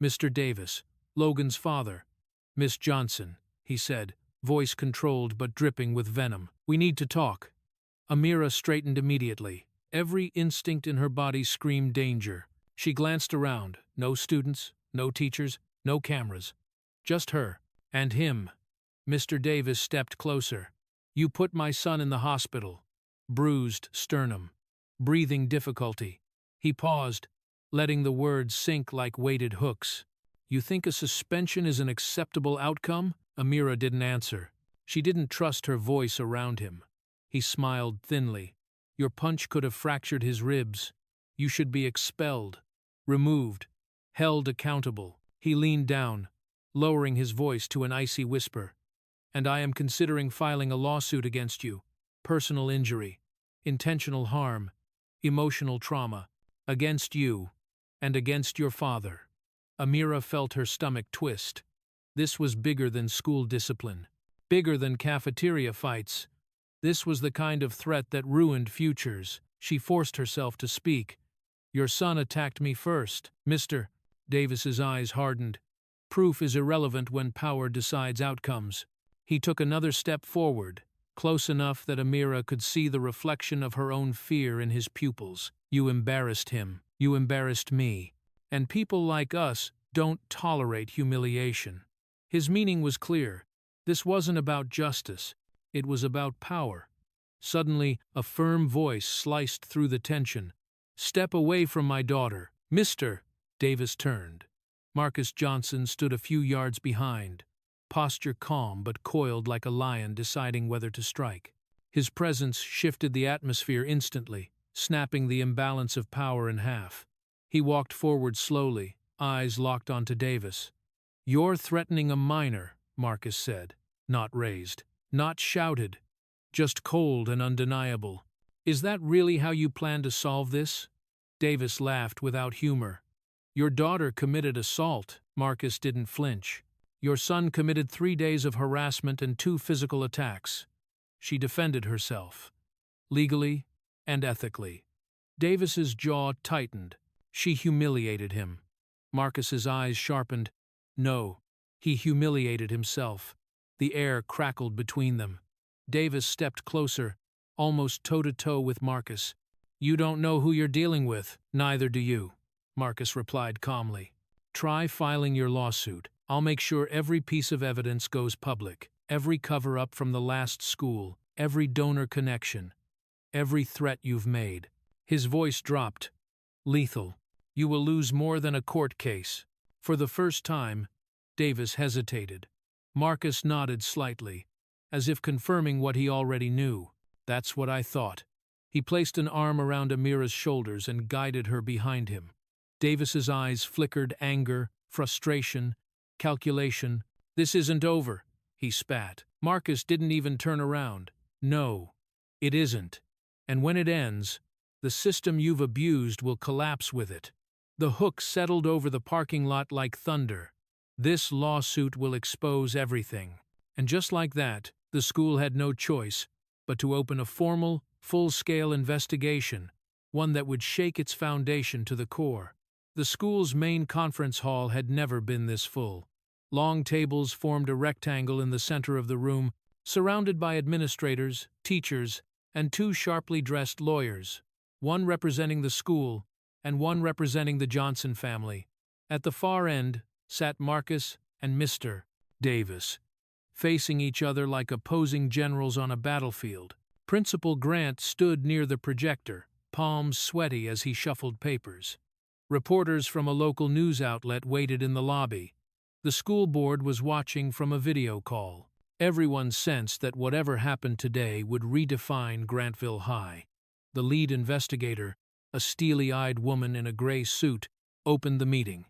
Mr. Davis, Logan's father. Miss Johnson, he said, voice controlled but dripping with venom. We need to talk. Amira straightened immediately. Every instinct in her body screamed danger. She glanced around. No students, no teachers, no cameras. Just her. And him. Mr. Davis stepped closer. You put my son in the hospital. Bruised sternum. Breathing difficulty. He paused, letting the words sink like weighted hooks. You think a suspension is an acceptable outcome? Amira didn't answer. She didn't trust her voice around him. He smiled thinly. Your punch could have fractured his ribs. You should be expelled, removed, held accountable. He leaned down, lowering his voice to an icy whisper. And I am considering filing a lawsuit against you. Personal injury, intentional harm, emotional trauma, against you, and against your father. Amira felt her stomach twist. This was bigger than school discipline, bigger than cafeteria fights. This was the kind of threat that ruined futures. She forced herself to speak. Your son attacked me first. Mr. Davis's eyes hardened. Proof is irrelevant when power decides outcomes. He took another step forward, close enough that Amira could see the reflection of her own fear in his pupils. You embarrassed him. You embarrassed me. And people like us don't tolerate humiliation. His meaning was clear. This wasn't about justice. It was about power. Suddenly, a firm voice sliced through the tension. Step away from my daughter. Mr. Davis turned. Marcus Johnson stood a few yards behind, posture calm but coiled like a lion deciding whether to strike. His presence shifted the atmosphere instantly, snapping the imbalance of power in half. He walked forward slowly, eyes locked onto Davis. You're threatening a minor, Marcus said. Not raised. Not shouted. Just cold and undeniable. Is that really how you plan to solve this? Davis laughed without humor. Your daughter committed assault. Marcus didn't flinch. Your son committed 3 days of harassment and 2 physical attacks. She defended herself, legally and ethically. Davis's jaw tightened. She humiliated him. Marcus's eyes sharpened. No, he humiliated himself. The air crackled between them. Davis stepped closer, almost toe-to-toe with Marcus. "You don't know who you're dealing with." "Neither do you," Marcus replied calmly. "Try filing your lawsuit. I'll make sure every piece of evidence goes public, every cover-up from the last school, every donor connection, every threat you've made." His voice dropped. "Lethal. You will lose more than a court case." For the first time, Davis hesitated. Marcus nodded slightly, as if confirming what he already knew. "That's what I thought." He placed an arm around Amira's shoulders and guided her behind him. Davis's eyes flickered anger, frustration, calculation. "This isn't over," he spat. Marcus didn't even turn around. "No, it isn't. And when it ends, the system you've abused will collapse with it." The hook settled over the parking lot like thunder. "This lawsuit will expose everything." And just like that, the school had no choice but to open a formal, full-scale investigation, one that would shake its foundation to the core. The school's main conference hall had never been this full. Long tables formed a rectangle in the center of the room, surrounded by administrators, teachers, and two sharply dressed lawyers, one representing the school and one representing the Johnson family. At the far end sat Marcus and Mr. Davis, facing each other like opposing generals on a battlefield. Principal Grant stood near the projector, palms sweaty as he shuffled papers. Reporters from a local news outlet waited in the lobby. The school board was watching from a video call. Everyone sensed that whatever happened today would redefine Grantville High. The lead investigator, a steely-eyed woman in a gray suit, opened the meeting.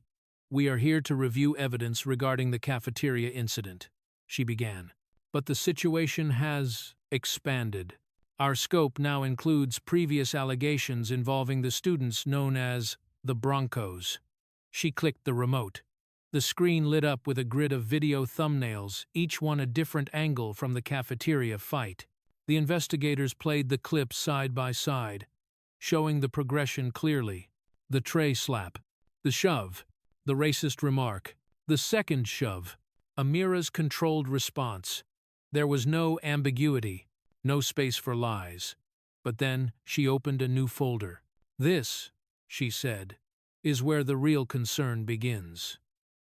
"We are here to review evidence regarding the cafeteria incident," she began. "But the situation has expanded. Our scope now includes previous allegations involving the students known as the Broncos." She clicked the remote. The screen lit up with a grid of video thumbnails, each one a different angle from the cafeteria fight. The investigators played the clips side by side, showing the progression clearly. The tray slap, the shove, the racist remark, the second shove, Amira's controlled response. There was no ambiguity, no space for lies. But then she opened a new folder. "This," she said, "is where the real concern begins."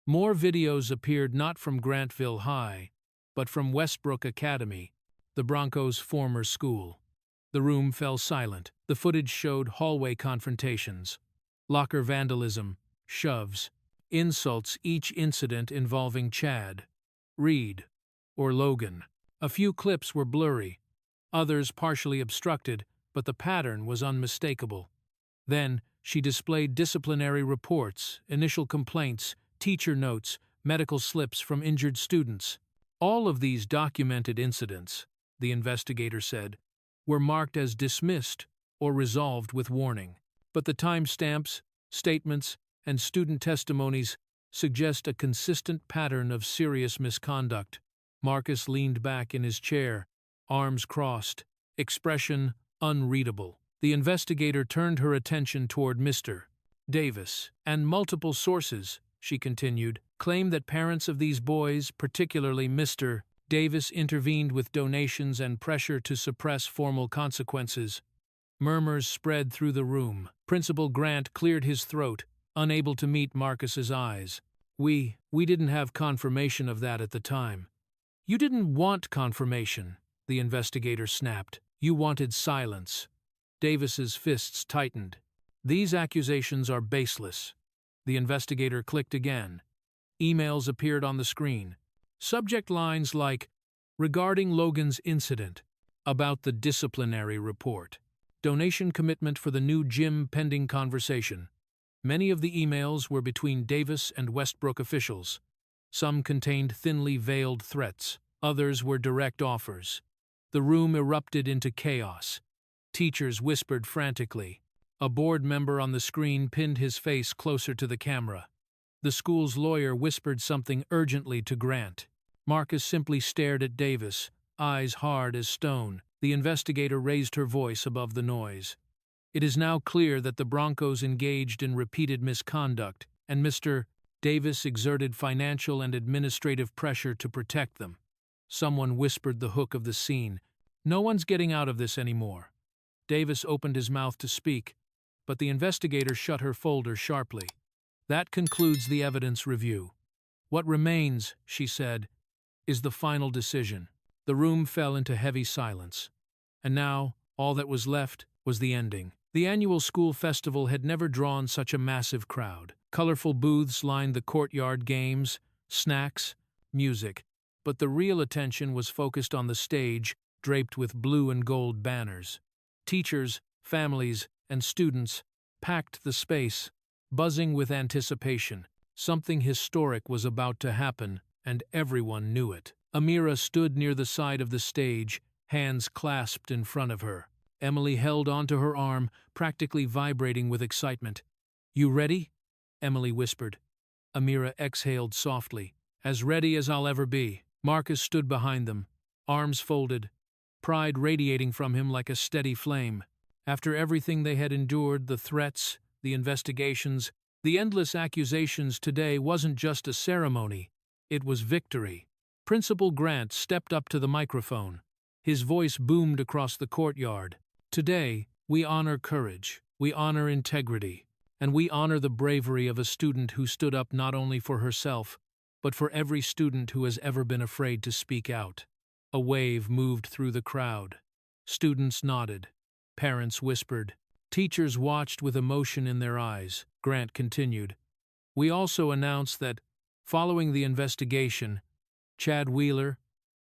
More videos appeared not from Grantville High, but from Westbrook Academy, the Broncos' former school. The room fell silent. The footage showed hallway confrontations, locker vandalism, shoves, insults, each incident involving Chad, Reed, or Logan. A few clips were blurry, others partially obstructed, but the pattern was unmistakable. Then she displayed disciplinary reports, initial complaints, teacher notes, medical slips from injured students. All of these documented incidents, the investigator said, were marked as dismissed or resolved with warning. But the timestamps, statements, and student testimonies suggest a consistent pattern of serious misconduct. Marcus leaned back in his chair, arms crossed, expression unreadable. The investigator turned her attention toward Mr. Davis. "And multiple sources," she continued, "claim that parents of these boys, particularly Mr. Davis, intervened with donations and pressure to suppress formal consequences." Murmurs spread through the room. Principal Grant cleared his throat, unable to meet Marcus's eyes. We didn't have confirmation of that at the time." "You didn't want confirmation," the investigator snapped. "You wanted silence." Davis's fists tightened. "These accusations are baseless." The investigator clicked again. Emails appeared on the screen. Subject lines like, "Regarding Logan's incident," "About the disciplinary report," "Donation commitment for the new gym pending conversation." Many of the emails were between Davis and Westbrook officials. Some contained thinly veiled threats. Others were direct offers. The room erupted into chaos. Teachers whispered frantically. A board member on the screen pinned his face closer to the camera. The school's lawyer whispered something urgently to Grant. Marcus simply stared at Davis, eyes hard as stone. The investigator raised her voice above the noise. It is now clear that the Broncos engaged in repeated misconduct, and Mr. Davis exerted financial and administrative pressure to protect them. Someone whispered the hook of the scene. No one's getting out of this anymore. Davis opened his mouth to speak, but the investigator shut her folder sharply. That concludes the evidence review. What remains, she said, is the final decision. The room fell into heavy silence. And now, all that was left was the ending. The annual school festival had never drawn such a massive crowd. Colorful booths lined the courtyard, games, snacks, music. But the real attention was focused on the stage, draped with blue and gold banners. Teachers, families, and students packed the space, buzzing with anticipation. Something historic was about to happen, and everyone knew it. Amira stood near the side of the stage, hands clasped in front of her. Emily held onto her arm, practically vibrating with excitement. "You ready?" Emily whispered. Amira exhaled softly. "As ready as I'll ever be." Marcus stood behind them, arms folded, pride radiating from him like a steady flame. After everything they had endured, the threats, the investigations, the endless accusations, today wasn't just a ceremony, it was victory. Principal Grant stepped up to the microphone. His voice boomed across the courtyard. "Today, we honor courage, we honor integrity, and we honor the bravery of a student who stood up not only for herself, but for every student who has ever been afraid to speak out." A wave moved through the crowd. Students nodded. Parents whispered. Teachers watched with emotion in their eyes. Grant continued. "We also announce that, following the investigation, Chad Wheeler,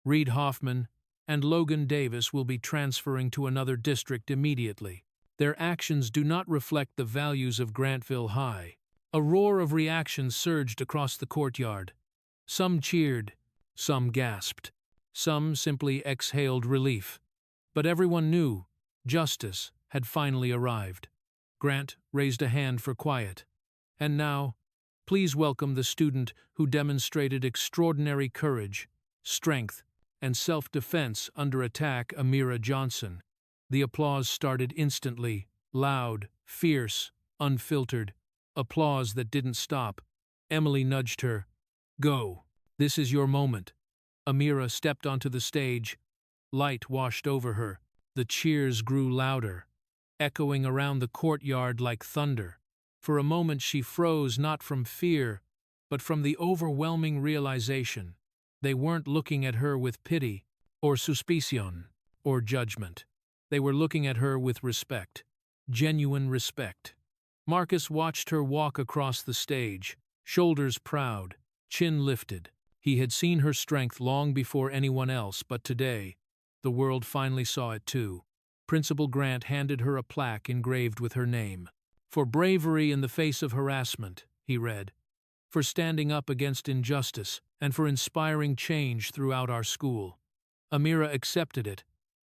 Reed Hoffman, and Logan Davis will be transferring to another district immediately. Their actions do not reflect the values of Grantville High." A roar of reaction surged across the courtyard. Some cheered, some gasped, some simply exhaled relief. But everyone knew justice had finally arrived. Grant raised a hand for quiet. "And now, please welcome the student who demonstrated extraordinary courage, strength, and self-defense under attack, Amira Johnson." The applause started instantly, loud, fierce, unfiltered. Applause that didn't stop. Emily nudged her. "Go. This is your moment." Amira stepped onto the stage. Light washed over her. The cheers grew louder, echoing around the courtyard like thunder. For a moment she froze, not from fear, but from the overwhelming realization. They weren't looking at her with pity, or suspicion, or judgment. They were looking at her with respect. Genuine respect. Marcus watched her walk across the stage, shoulders proud, chin lifted. He had seen her strength long before anyone else, but today, the world finally saw it too. Principal Grant handed her a plaque engraved with her name. "For bravery in the face of harassment," he read. "For standing up against injustice, and for inspiring change throughout our school." Amira accepted it,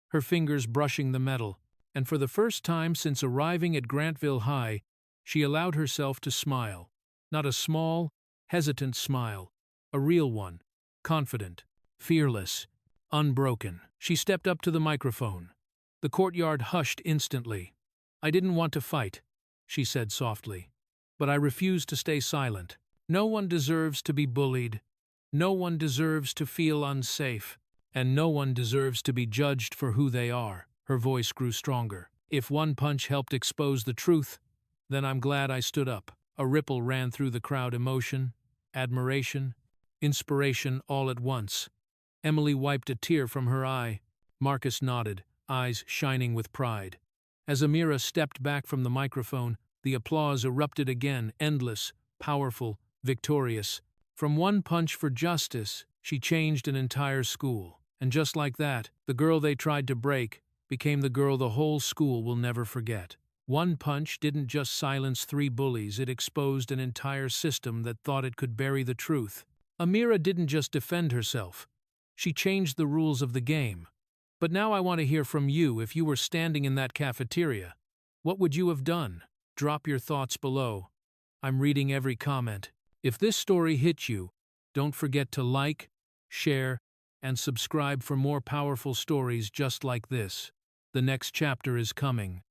her fingers brushing the metal, and for the first time since arriving at Grantville High, she allowed herself to smile. Not a small, hesitant smile, a real one, confident, fearless, unbroken. She stepped up to the microphone. The courtyard hushed instantly. "I didn't want to fight," she said softly, "but I refused to stay silent. No one deserves to be bullied. No one deserves to feel unsafe. And no one deserves to be judged for who they are." Her voice grew stronger. "If one punch helped expose the truth, then I'm glad I stood up." A ripple ran through the crowd, emotion, admiration, inspiration all at once. Emily wiped a tear from her eye. Marcus nodded, eyes shining with pride. As Amira stepped back from the microphone, the applause erupted again, endless, powerful, victorious. From one punch for justice, she changed an entire school. And just like that, the girl they tried to break became the girl the whole school will never forget. One punch didn't just silence 3 bullies, it exposed an entire system that thought it could bury the truth. Amira didn't just defend herself. She changed the rules of the game. But now I want to hear from you. If you were standing in that cafeteria, what would you have done? Drop your thoughts below. I'm reading every comment. If this story hit you, don't forget to like, share, and subscribe for more powerful stories just like this. The next chapter is coming.